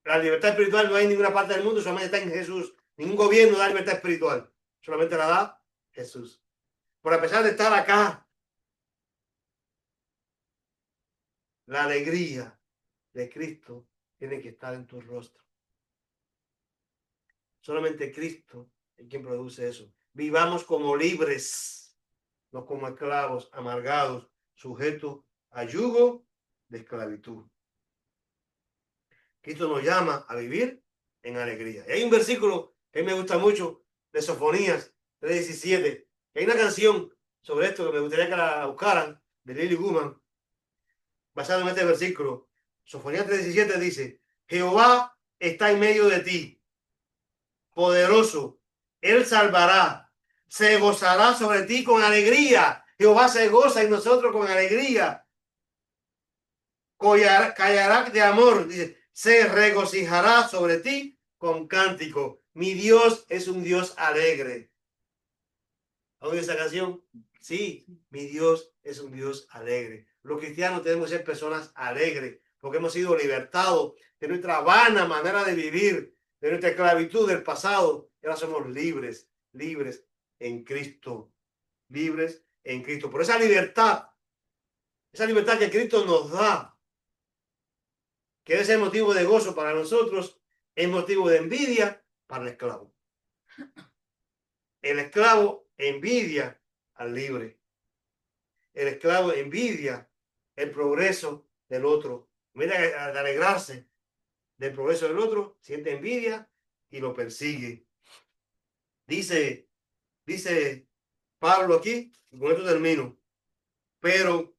la libertad espiritual no hay en ninguna parte del mundo, solamente está en Jesús. Ningún gobierno da libertad espiritual, solamente la da Jesús. Por a pesar de estar acá, la alegría de Cristo tiene que estar en tu rostro. Solamente Cristo es quien produce eso. Vivamos como libres, no como esclavos amargados, sujetos a yugo de esclavitud. Cristo nos llama a vivir en alegría. Y hay un versículo que a mí me gusta mucho de Sofonías 3:17. Hay una canción sobre esto que me gustaría que la buscaran, de Lily Guman, basado en este versículo. Sofonías 3:17 dice, Jehová está en medio de ti, poderoso, él salvará, se gozará sobre ti con alegría. Jehová se goza en nosotros con alegría. Callará de amor, dice, se regocijará sobre ti con cántico. Mi Dios es un Dios alegre. ¿Oye esa canción? Sí, mi Dios es un Dios alegre. Los cristianos tenemos que ser personas alegres, porque hemos sido libertados de nuestra vana manera de vivir, de nuestra esclavitud del pasado. Y ahora somos libres, libres en Cristo, libres en Cristo. Por esa libertad que Cristo nos da, que debe ser motivo de gozo para nosotros, es motivo de envidia para el esclavo. El esclavo envidia al libre. El esclavo envidia el progreso del otro. Mira, al alegrarse del progreso del otro, siente envidia y lo persigue. Dice Pablo aquí, y con esto termino. Pero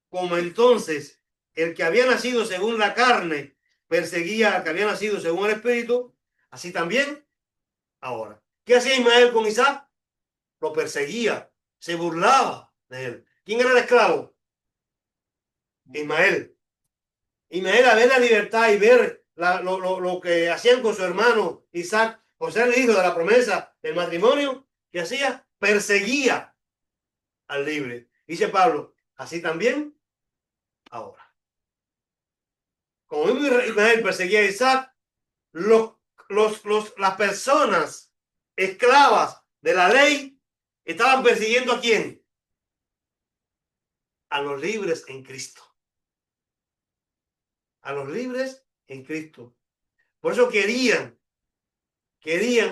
como entonces el que había nacido según la carne perseguía al que había nacido según el espíritu, así también ahora. ¿Qué hacía Ismael con Isaac? Lo perseguía, se burlaba de él. ¿Quién era el esclavo? Ismael. Ismael, a ver la libertad y ver lo que hacían con su hermano Isaac, por ser el hijo de la promesa del matrimonio, ¿qué hacía? Perseguía al libre. Dice Pablo, así también ahora. Como Ismael perseguía a Isaac, las personas esclavas de la ley estaban persiguiendo ¿a quién? A los libres en Cristo. a los libres en Cristo. Por eso querían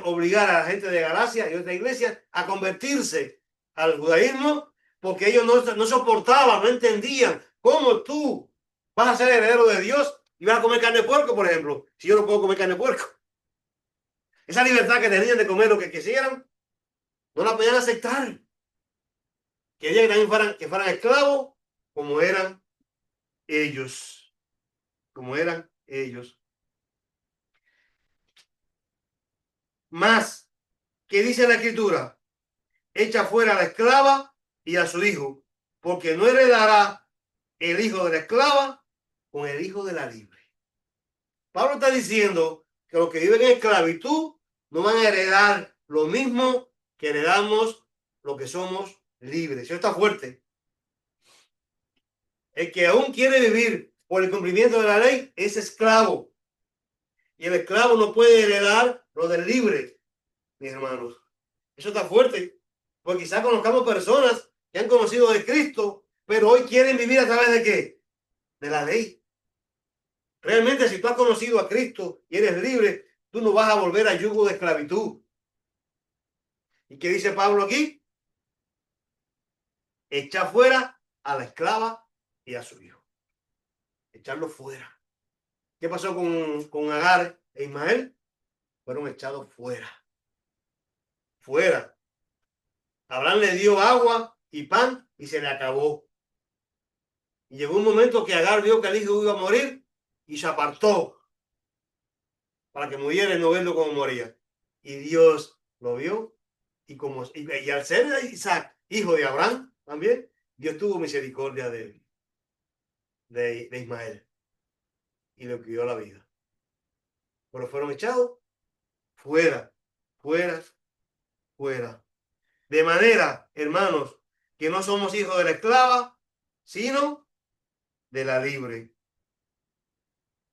obligar a la gente de Galacia y otras iglesias a convertirse al judaísmo, porque ellos no soportaban, no entendían cómo tú vas a ser heredero de Dios y vas a comer carne de puerco, por ejemplo, si yo no puedo comer carne de puerco. Esa libertad que tenían de comer lo que quisieran, no la podían aceptar. Querían que también fueran esclavos como eran ellos. Como eran ellos. Más, ¿qué dice la Escritura? Echa fuera a la esclava y a su hijo, porque no heredará el hijo de la esclava con el hijo de la libre. Pablo está diciendo que los que viven en esclavitud no van a heredar lo mismo que heredamos los que somos libres. Eso está fuerte. El que aún quiere vivir por el cumplimiento de la ley es esclavo. Y el esclavo no puede heredar lo del libre, mis hermanos. Eso está fuerte. Porque quizás conozcamos personas que han conocido de Cristo, pero hoy quieren vivir a través de ¿qué? De la ley. Realmente, si tú has conocido a Cristo y eres libre, tú no vas a volver al yugo de esclavitud. ¿Y qué dice Pablo aquí? Echa fuera a la esclava y a su hijo. Echarlo fuera. ¿Qué pasó con Agar e Ismael? Fueron echados fuera. Fuera. Abraham le dio agua y pan y se le acabó. Y llegó un momento que Agar vio que el hijo iba a morir y se apartó para que muriera y no verlo como moría. Y Dios lo vio y al ser Isaac hijo de Abraham también, Dios tuvo misericordia de Ismael y le cuidó la vida. Pero fueron echados fuera, fuera, fuera. De manera, hermanos, que no somos hijos de la esclava, sino de la libre.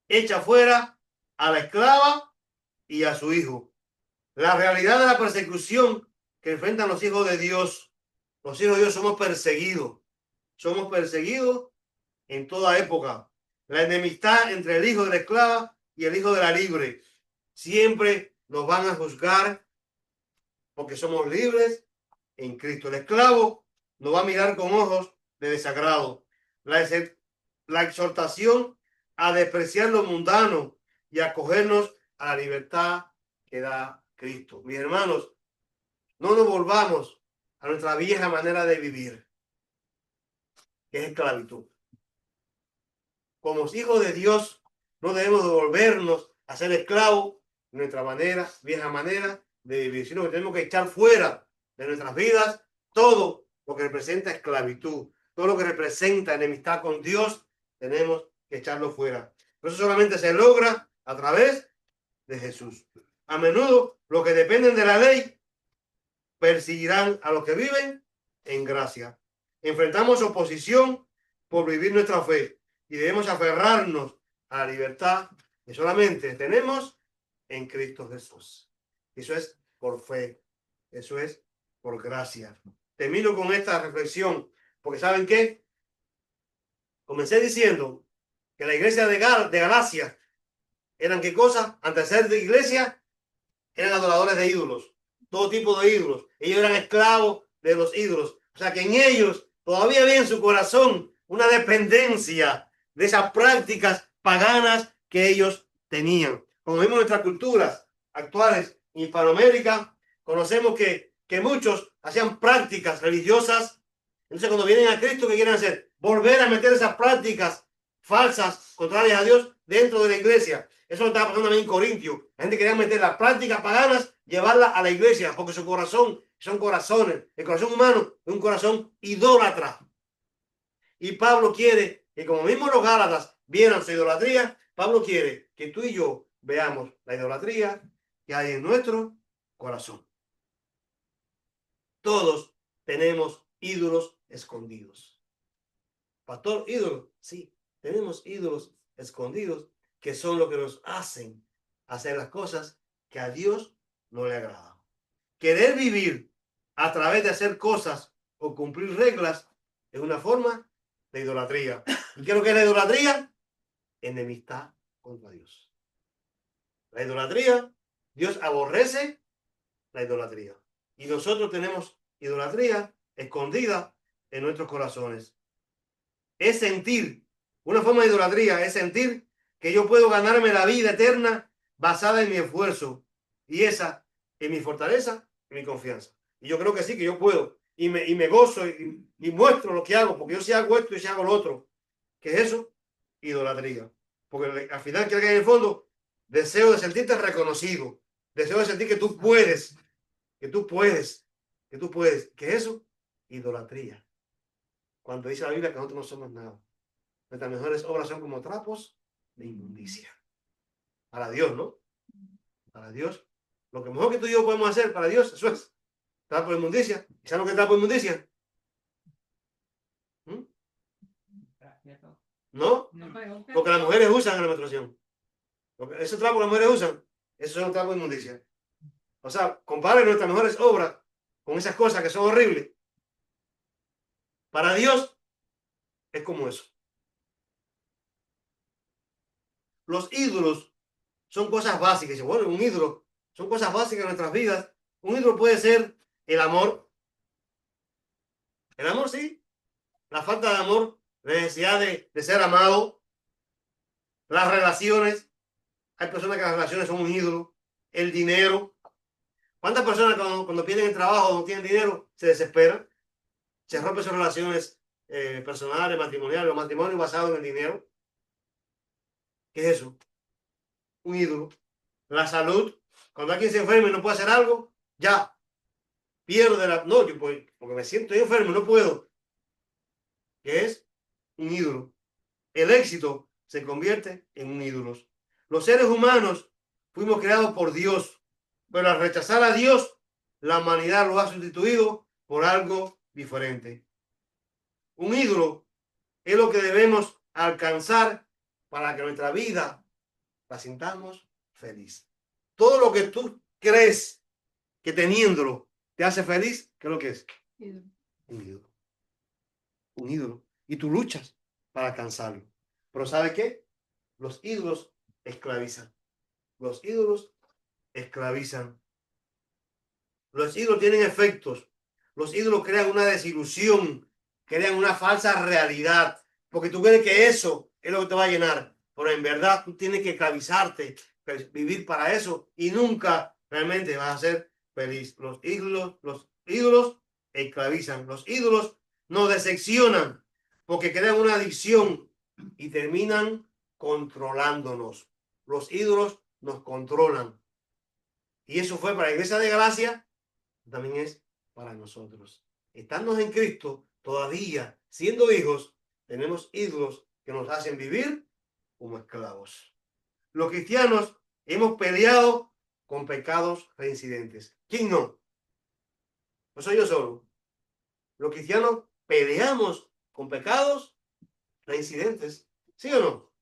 Echa fuera a la esclava y a su hijo. La realidad de la persecución que enfrentan los hijos de Dios. Los hijos de Dios somos perseguidos. Somos perseguidos en toda época. La enemistad entre el hijo de la esclava y el hijo de la libre. Siempre nos van a juzgar porque somos libres en Cristo. El esclavo nos va a mirar con ojos de desagrado. La exhortación a despreciar lo mundano y a acogernos a la libertad que da Cristo. Mis hermanos, no nos volvamos a nuestra vieja manera de vivir, que es esclavitud. Como hijos de Dios, no debemos volvernos a ser esclavos de nuestra vieja manera de vivir, sino que tenemos que echar fuera de nuestras vidas todo lo que representa esclavitud, todo lo que representa enemistad con Dios, tenemos que echarlo fuera. Pero eso solamente se logra a través de Jesús. A menudo los que dependen de la ley perseguirán a los que viven en gracia. Enfrentamos oposición por vivir nuestra fe y debemos aferrarnos a la libertad que solamente tenemos en Cristo Jesús. Eso es por fe, eso es por gracia. Termino con esta reflexión, porque ¿saben qué? Comencé diciendo que la iglesia de Galacia eran ¿qué cosa? Antes de ser de iglesia, eran adoradores de ídolos, todo tipo de ídolos. Ellos eran esclavos de los ídolos. O sea que en ellos todavía había en su corazón una dependencia de esas prácticas paganas que ellos tenían. Como vimos en nuestras culturas actuales en Hispanoamérica, conocemos que muchos hacían prácticas religiosas. Entonces cuando vienen a Cristo, ¿qué quieren hacer? Volver a meter esas prácticas falsas, contrarias a Dios, dentro de la iglesia. Eso lo estaba pasando también en Corintios. La gente quería meter las prácticas paganas, llevarlas a la iglesia, porque su corazón son corazones. El corazón humano es un corazón idólatra. Y Pablo quiere que, como mismo los Gálatas vieran su idolatría, Pablo quiere que tú y yo veamos la idolatría que hay en nuestro corazón. Todos tenemos ídolos escondidos. Pastor, ídolos, sí, tenemos ídolos escondidos que son lo que nos hacen hacer las cosas que a Dios no le agradan. Querer vivir a través de hacer cosas o cumplir reglas es una forma de idolatría. ¿Y qué es lo que es la idolatría? enemistad contra Dios. La idolatría, Dios aborrece la idolatría. Y nosotros tenemos idolatría escondida en nuestros corazones. Es sentir, una forma de idolatría es sentir que yo puedo ganarme la vida eterna basada en mi esfuerzo. Y esa es mi fortaleza y mi confianza. Y yo creo que sí, que yo puedo. Y me gozo y muestro lo que hago, porque yo sí hago esto y sí hago lo otro. ¿Qué es eso? Idolatría. Porque al final, que en el fondo, deseo de sentirte reconocido. Deseo de sentir que tú puedes, que tú puedes, que tú puedes. ¿Qué es eso? Idolatría. Cuando dice la Biblia que nosotros no somos nada. Nuestras mejores obras son como trapos de inmundicia. Para Dios, ¿no? Para Dios. Lo que mejor que tú y yo podemos hacer para Dios, eso es trapo de inmundicia. ¿Y sabes lo que es trapo de inmundicia? ¿Mm? ¿No? Lo que las mujeres usan en la menstruación. Esos trapos que las mujeres usan, esos son trapos de inmundicia. O sea, compare nuestras mejores obras con esas cosas que son horribles. Para Dios es como eso. Los ídolos son cosas básicas. Bueno, un ídolo son cosas básicas en nuestras vidas. Un ídolo puede ser el amor. El amor, sí. La falta de amor, la necesidad de ser amado. Las relaciones. Hay personas que las relaciones son un ídolo. El dinero. ¿Cuántas personas cuando pierden el trabajo o no tienen dinero se desesperan? Se rompen sus relaciones personales, matrimoniales, los matrimonios basados en el dinero. ¿Qué es eso? Un ídolo. La salud. Cuando alguien se enferma y no puede hacer algo, ya pierde la... No, yo pues, porque me siento enfermo, no puedo. ¿Qué es? Un ídolo. El éxito se convierte en un ídolo. Los seres humanos fuimos creados por Dios, pero al rechazar a Dios, la humanidad lo ha sustituido por algo diferente. Un ídolo es lo que debemos alcanzar para que nuestra vida la sintamos feliz. Todo lo que tú crees que teniéndolo te hace feliz, ¿qué es lo que es? Un ídolo. Un ídolo. Y tú luchas para alcanzarlo. Pero ¿sabe qué? Los ídolos esclavizan. Los ídolos esclavizan. Los ídolos tienen efectos. Los ídolos crean una desilusión, crean una falsa realidad, porque tú crees que eso es lo que te va a llenar. Pero en verdad tú tienes que esclavizarte, vivir para eso y nunca realmente vas a ser feliz. Los ídolos esclavizan. Los ídolos nos decepcionan porque crean una adicción y terminan controlándonos. Los ídolos nos controlan. Y eso fue para la iglesia de Galacia, también es para nosotros. Estando en Cristo, todavía siendo hijos, tenemos ídolos que nos hacen vivir como esclavos. Los cristianos hemos peleado con pecados reincidentes. ¿Quién no? No soy yo solo. Los cristianos peleamos con pecados reincidentes. ¿Sí o no?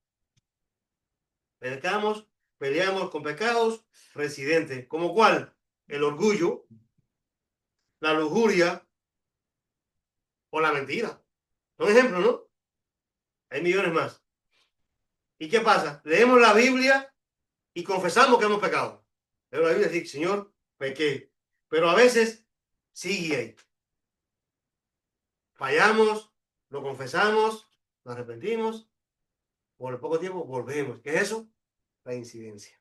Peleamos con pecados reincidentes. ¿Como cuál? El orgullo, la lujuria o la mentira. Son ejemplos, ¿no? Hay millones más. ¿Y qué pasa? Leemos la Biblia y confesamos que hemos pecado. Pero la Biblia dice, Señor, pequé. Pero a veces sigue ahí. Fallamos, lo confesamos, nos arrepentimos, por poco tiempo volvemos. ¿Qué es eso? Reincidencia.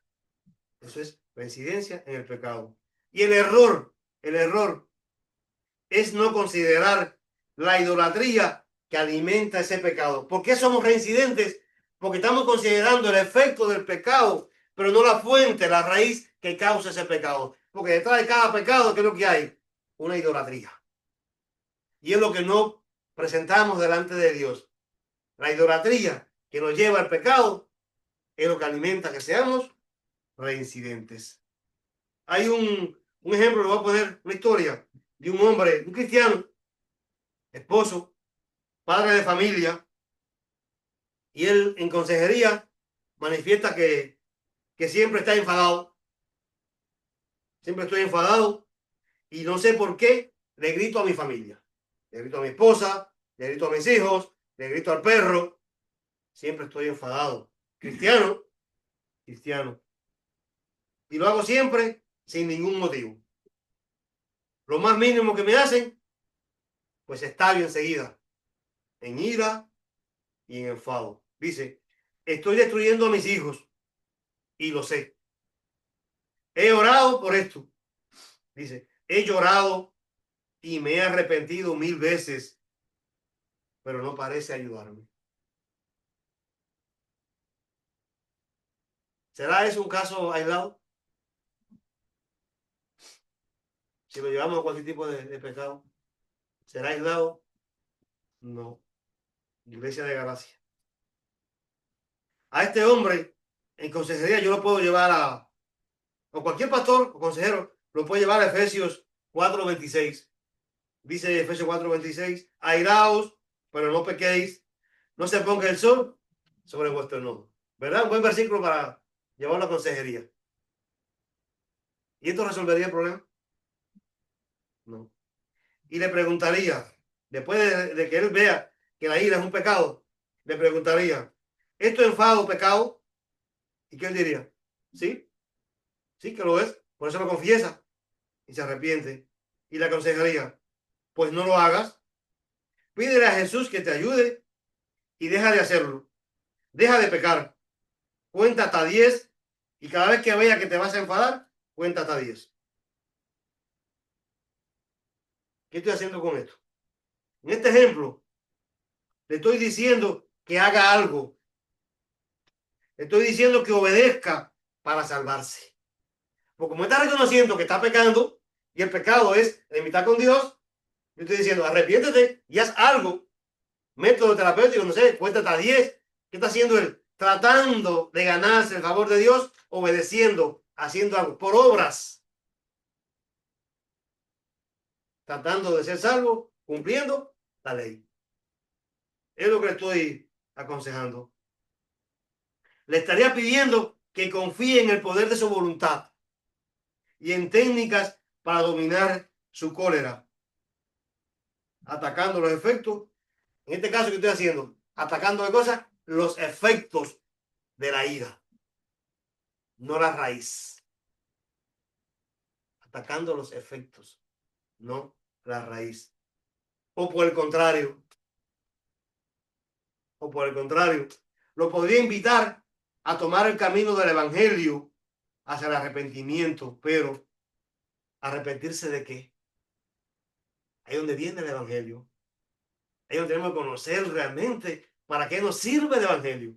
Eso es reincidencia en el pecado. Y el error es no considerar la idolatría que alimenta ese pecado. ¿Por qué somos reincidentes? Porque estamos considerando el efecto del pecado, pero no la fuente, la raíz que causa ese pecado. Porque detrás de cada pecado, ¿qué es lo que hay? Una idolatría. Y es lo que no presentamos delante de Dios. La idolatría que nos lleva al pecado es lo que alimenta que seamos reincidentes. Hay un ejemplo, le voy a poner una historia de un hombre, un cristiano, esposo, padre de familia, y él en consejería manifiesta que siempre está enfadado. Siempre estoy enfadado y no sé por qué le grito a mi familia. Le grito a mi esposa, le grito a mis hijos, le grito al perro. Siempre estoy enfadado. cristiano, cristiano. Y lo hago siempre sin ningún motivo. Lo más mínimo que me hacen, pues estallo enseguida, en ira y en enfado. Dice, estoy destruyendo a mis hijos y lo sé. He orado por esto. Dice, he llorado y me he arrepentido 1000 veces, pero no parece ayudarme. ¿Será eso un caso aislado? Si lo llevamos a cualquier tipo de pecado, ¿será aislado? No. Iglesia de Galacia. A este hombre en consejería yo lo puedo llevar o cualquier pastor o consejero lo puede llevar a Efesios 4:26. Dice Efesios 4:26, airaos, pero no pequéis, no se ponga el sol sobre vuestro enojo. ¿Verdad? Un buen versículo para llevar a la consejería. ¿Y esto resolvería el problema? No. Y le preguntaría, después de que él vea que la ira es un pecado, le preguntaría, ¿esto es enfado o pecado? ¿Y qué él diría? Sí, sí que lo es. Por eso lo confiesa y se arrepiente. Y le aconsejaría, pues no lo hagas. Pídele a Jesús que te ayude y deja de hacerlo. Deja de pecar. Cuenta hasta 10 y cada vez que vea que te vas a enfadar, cuenta hasta 10. ¿Qué estoy haciendo con esto? En este ejemplo, le estoy diciendo que haga algo. Le estoy diciendo que obedezca para salvarse. Porque como está reconociendo que está pecando y el pecado es enemistad con Dios, yo estoy diciendo, arrepiéntete y haz algo. Método terapéutico, no sé, cuenta hasta 10. ¿Qué está haciendo él? Tratando de ganarse el favor de Dios, obedeciendo, haciendo algo por obras. Tratando de ser salvo, cumpliendo la ley. Es lo que le estoy aconsejando. Le estaría pidiendo que confíe en el poder de su voluntad y en técnicas para dominar su cólera, atacando los efectos. En este caso que estoy haciendo, atacando de cosas, los efectos de la ira, no la raíz. Atacando los efectos, no la raíz. O por el contrario, lo podría invitar a tomar el camino del evangelio hacia el arrepentimiento, pero ¿arrepentirse de qué? Ahí es donde viene el evangelio. Ahí es donde tenemos que conocer realmente para qué nos sirve el evangelio.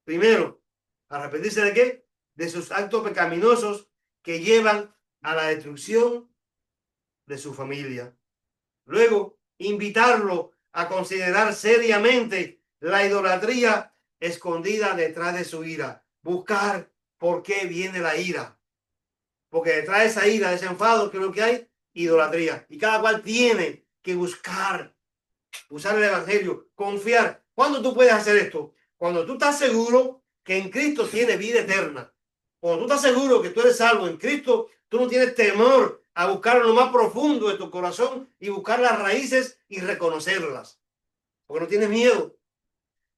Primero, ¿arrepentirse de qué? De sus actos pecaminosos que llevan a la destrucción de su familia. Luego, invitarlo a considerar seriamente la idolatría escondida detrás de su ira. Buscar por qué viene la ira. Porque detrás de esa ira, de ese enfado, ¿qué es lo que hay? Idolatría. Y cada cual tiene que buscar, usar el evangelio, confiar. ¿Cuándo tú puedes hacer esto? Cuando tú estás seguro que en Cristo tiene vida eterna. Cuando tú estás seguro que tú eres salvo en Cristo, tú no tienes temor a buscar lo más profundo de tu corazón y buscar las raíces y reconocerlas. Porque no tienes miedo.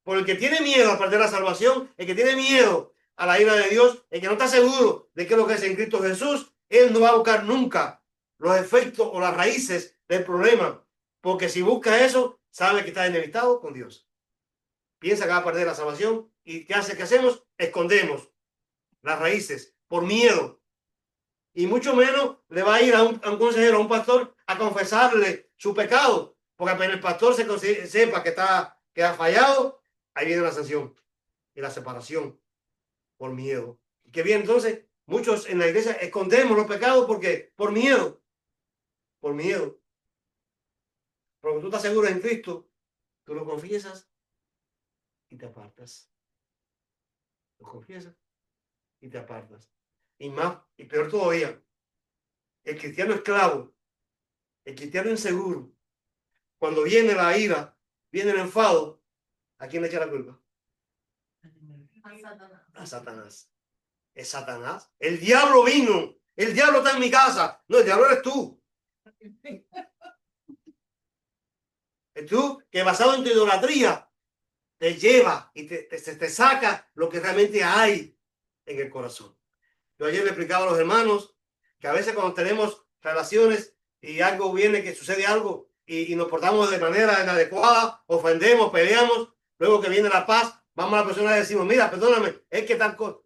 Porque el que tiene miedo a perder la salvación, el que tiene miedo a la ira de Dios, el que no está seguro de qué es lo que es en Cristo Jesús, él no va a buscar nunca los efectos o las raíces del problema. Porque si busca eso, sabe que está enemistado con Dios. Piensa que va a perder la salvación y ¿qué hace? ¿Qué hacemos? Escondemos las raíces por miedo. Y mucho menos le va a ir a un consejero, a un pastor, a confesarle su pecado. Porque apenas el pastor sepa que ha fallado, ahí viene la sanción y la separación por miedo. Y que bien, entonces, muchos en la iglesia escondemos los pecados porque por miedo. Por miedo. Porque tú estás seguro en Cristo, tú lo confiesas y te apartas. Lo confiesas y te apartas. Y más, y peor todavía, el cristiano esclavo, el cristiano inseguro, cuando viene la ira, viene el enfado, ¿a quién le echa la culpa? A Satanás. A Satanás. Es Satanás. El diablo vino. El diablo está en mi casa. No, el diablo eres tú. Es tú que basado en tu idolatría te lleva y te saca lo que realmente hay en el corazón. Yo ayer le explicaba a los hermanos que a veces cuando tenemos relaciones y algo viene, que sucede algo y nos portamos de manera inadecuada, ofendemos, peleamos, luego que viene la paz, vamos a la persona y decimos, mira, perdóname, es que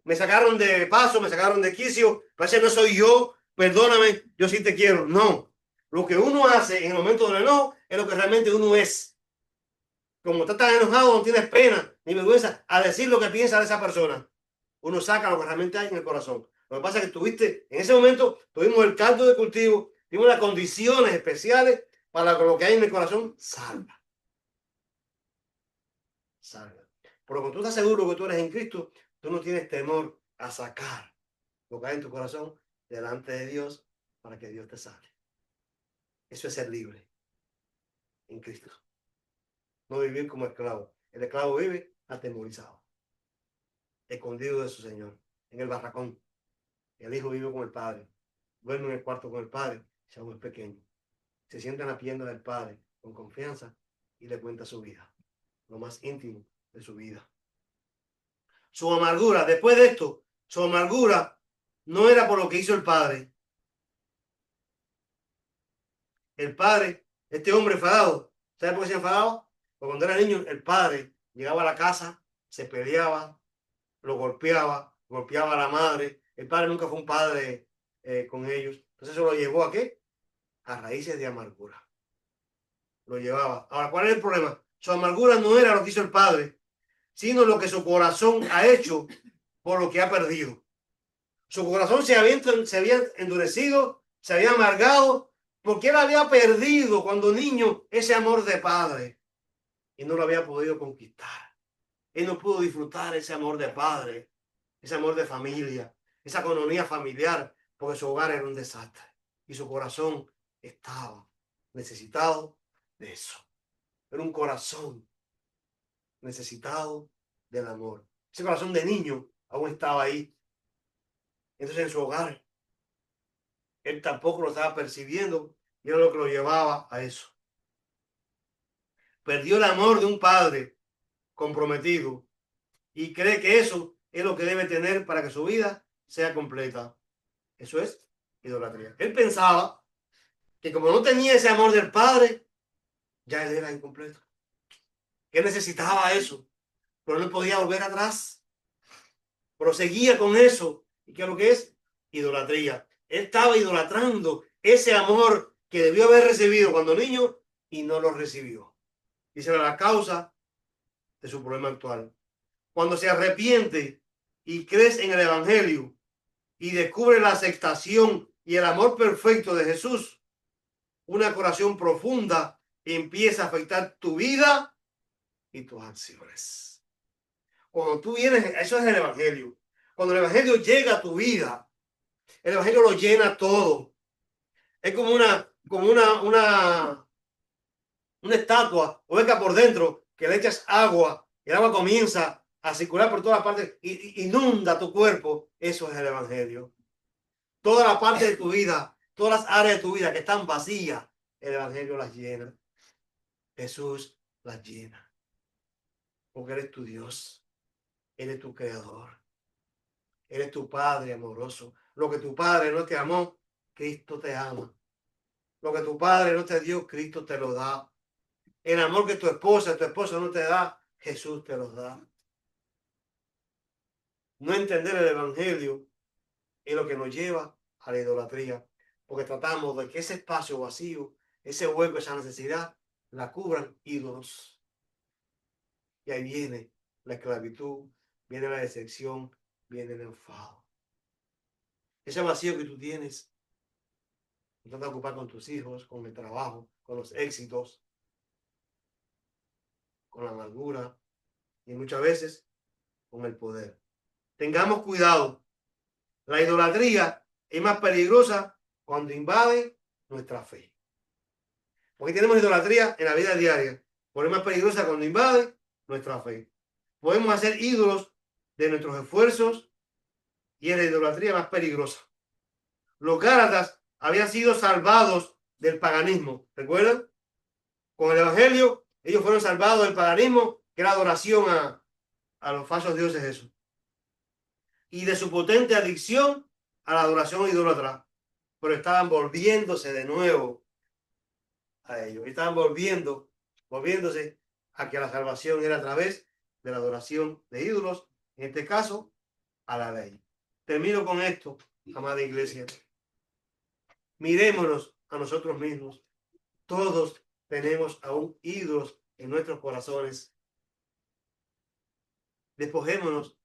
me sacaron de paso, me sacaron de quicio, parece que no soy yo, perdóname, yo sí te quiero. No, lo que uno hace en el momento del enojo es lo que realmente uno es. Como estás tan enojado, no tienes pena ni vergüenza a decir lo que piensa de esa persona. Uno saca lo que realmente hay en el corazón. Lo que pasa es que en ese momento, tuvimos el caldo de cultivo, tuvimos las condiciones especiales para que lo que hay en el corazón salga. Salga. Pero cuando tú estás seguro que tú eres en Cristo, tú no tienes temor a sacar lo que hay en tu corazón delante de Dios para que Dios te salve. Eso es ser libre en Cristo. No vivir como esclavo. El esclavo vive atemorizado, escondido de su Señor, en el barracón. El hijo vive con el padre, duerme en el cuarto con el padre, si aún es pequeño. Se sienta en la pierna del padre con confianza y le cuenta su vida, lo más íntimo de su vida. Su amargura, después de esto, su amargura no era por lo que hizo el padre. El padre, este hombre enfadado, ¿sabe por qué se enfadaba? Porque cuando era niño, el padre llegaba a la casa, se peleaba, lo golpeaba a la madre. El padre nunca fue un padre con ellos. Entonces eso lo llevó ¿a qué? A raíces de amargura. Lo llevaba. Ahora, ¿cuál es el problema? Su amargura no era lo que hizo el padre, sino lo que su corazón ha hecho por lo que ha perdido. Su corazón se había endurecido, se había amargado, porque él había perdido cuando niño ese amor de padre y no lo había podido conquistar. Él no pudo disfrutar ese amor de padre, ese amor de familia, esa economía familiar, porque su hogar era un desastre y su corazón estaba necesitado de eso. Era un corazón necesitado del amor. Ese corazón de niño aún estaba ahí. Entonces en su hogar, él tampoco lo estaba percibiendo y era lo que lo llevaba a eso. Perdió el amor de un padre comprometido y cree que eso es lo que debe tener para que su vida sea completa. Eso es idolatría. Él pensaba que como no tenía ese amor del padre, ya él era incompleto. Que necesitaba eso, pero no podía volver atrás. Proseguía con eso. ¿Y qué es lo que es? Idolatría. Él estaba idolatrando ese amor que debió haber recibido cuando niño y no lo recibió. Y esa era la causa de su problema actual. Cuando se arrepiente y crees en el Evangelio y descubre la aceptación y el amor perfecto de Jesús, una corazón profunda empieza a afectar tu vida y tus acciones. Cuando tú vienes, eso es el Evangelio. Cuando el Evangelio llega a tu vida, el Evangelio lo llena todo. Es como una estatua hueca por dentro que le echas agua y el agua comienza a circular por todas partes y inunda tu cuerpo. Eso es el Evangelio. Toda la parte de tu vida, todas las áreas de tu vida que están vacías, el Evangelio las llena. Jesús las llena. Porque eres tu Dios. Él es tu creador. Él es tu Padre amoroso. Lo que tu Padre no te amó, Cristo te ama. Lo que tu Padre no te dio, Cristo te lo da. El amor que tu esposo no te da, Jesús te lo da. No entender el Evangelio es lo que nos lleva a la idolatría. Porque tratamos de que ese espacio vacío, ese hueco, esa necesidad, la cubran ídolos. Y ahí viene la esclavitud, viene la decepción, viene el enfado. Ese vacío que tú tienes, no te ocupar con tus hijos, con el trabajo, con los éxitos, con la amargura y muchas veces con el poder. Tengamos cuidado. La idolatría es más peligrosa cuando invade nuestra fe. Porque tenemos idolatría en la vida diaria, pero es más peligrosa cuando invade nuestra fe. Podemos hacer ídolos de nuestros esfuerzos y es la idolatría más peligrosa. Los Gálatas habían sido salvados del paganismo. ¿Recuerdan? Con el Evangelio, ellos fueron salvados del paganismo que era adoración a los falsos dioses eso, y de su potente adicción a la adoración idólatra, pero estaban volviéndose de nuevo a ellos, estaban volviéndose a que la salvación era a través de la adoración de ídolos, en este caso, a la ley. Termino con esto, amada iglesia. Mirémonos a nosotros mismos. Todos tenemos aún ídolos en nuestros corazones. Despojémonos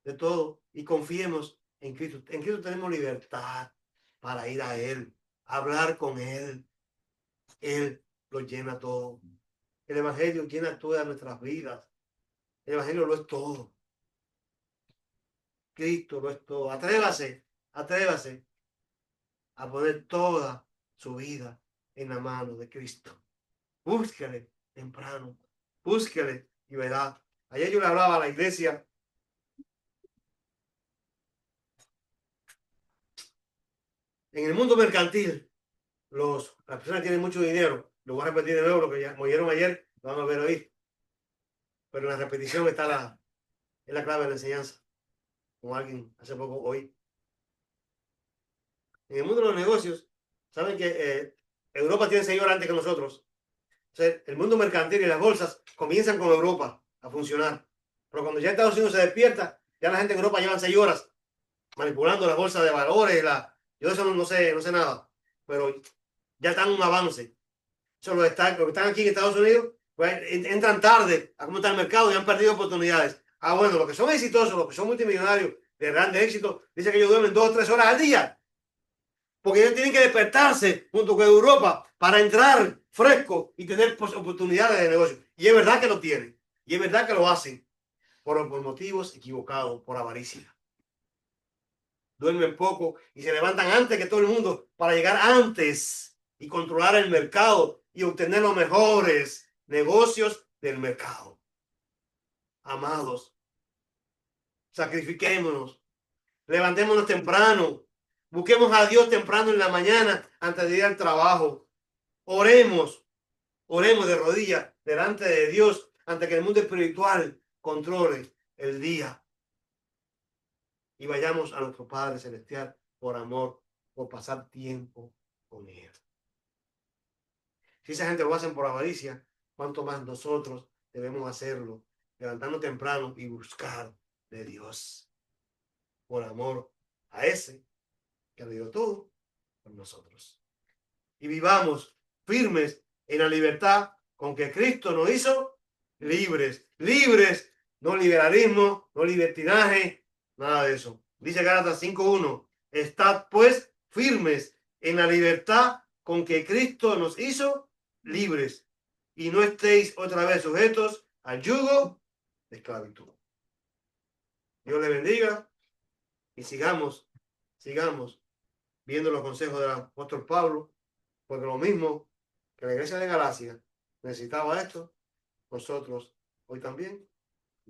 de todo y confiemos en Cristo. En Cristo tenemos libertad para ir a Él, hablar con Él. Él lo llena todo. El Evangelio llena todas nuestras vidas. El Evangelio lo es todo. Cristo lo es todo. Atrévase a poner toda su vida en la mano de Cristo. Búsquele temprano. Búsquele y verá. Ayer yo le hablaba a la iglesia. En el mundo mercantil, las personas tienen mucho dinero. Lo voy a repetir de nuevo, lo que ya oyeron ayer, lo van a ver hoy. Pero en la repetición está es la clave de la enseñanza. Como alguien hace poco hoy. En el mundo de los negocios, saben que Europa tiene 6 horas antes que nosotros. O sea, el mundo mercantil y las bolsas comienzan con Europa a funcionar. Pero cuando ya Estados Unidos se despierta, ya la gente en Europa lleva 6 horas manipulando las bolsas de valores. Yo de eso no sé nada. Pero ya están en un avance. Los que están aquí en Estados Unidos, pues, entran tarde a cómo está el mercado y han perdido oportunidades. Bueno, los que son exitosos, los que son multimillonarios de grande éxito, dicen que ellos duermen 2 o 3 horas al día. Porque ellos tienen que despertarse junto con Europa para entrar fresco y tener oportunidades de negocio. Y es verdad que lo tienen. Y es verdad que lo hacen. Por motivos equivocados, por avaricia. Duermen poco y se levantan antes que todo el mundo para llegar antes y controlar el mercado y obtener los mejores negocios del mercado. Amados, sacrifiquémonos, levantémonos temprano, busquemos a Dios temprano en la mañana antes de ir al trabajo. Oremos de rodillas delante de Dios antes que el mundo espiritual controle el día. Y vayamos a nuestro Padre Celestial por amor, por pasar tiempo con Él. Si esa gente lo hacen por avaricia, ¿cuánto más nosotros debemos hacerlo? Levantarnos temprano y buscar de Dios por amor a ese que ha dio todo por nosotros. Y vivamos firmes en la libertad con que Cristo nos hizo libres. Libres, no liberalismo, no libertinaje, nada de eso. Dice Gálatas 5:1, estad pues firmes en la libertad con que Cristo nos hizo libres y no estéis otra vez sujetos al yugo de esclavitud. Dios le bendiga y sigamos viendo los consejos del apóstol Pablo, porque lo mismo que la iglesia de Galacia necesitaba esto, nosotros hoy también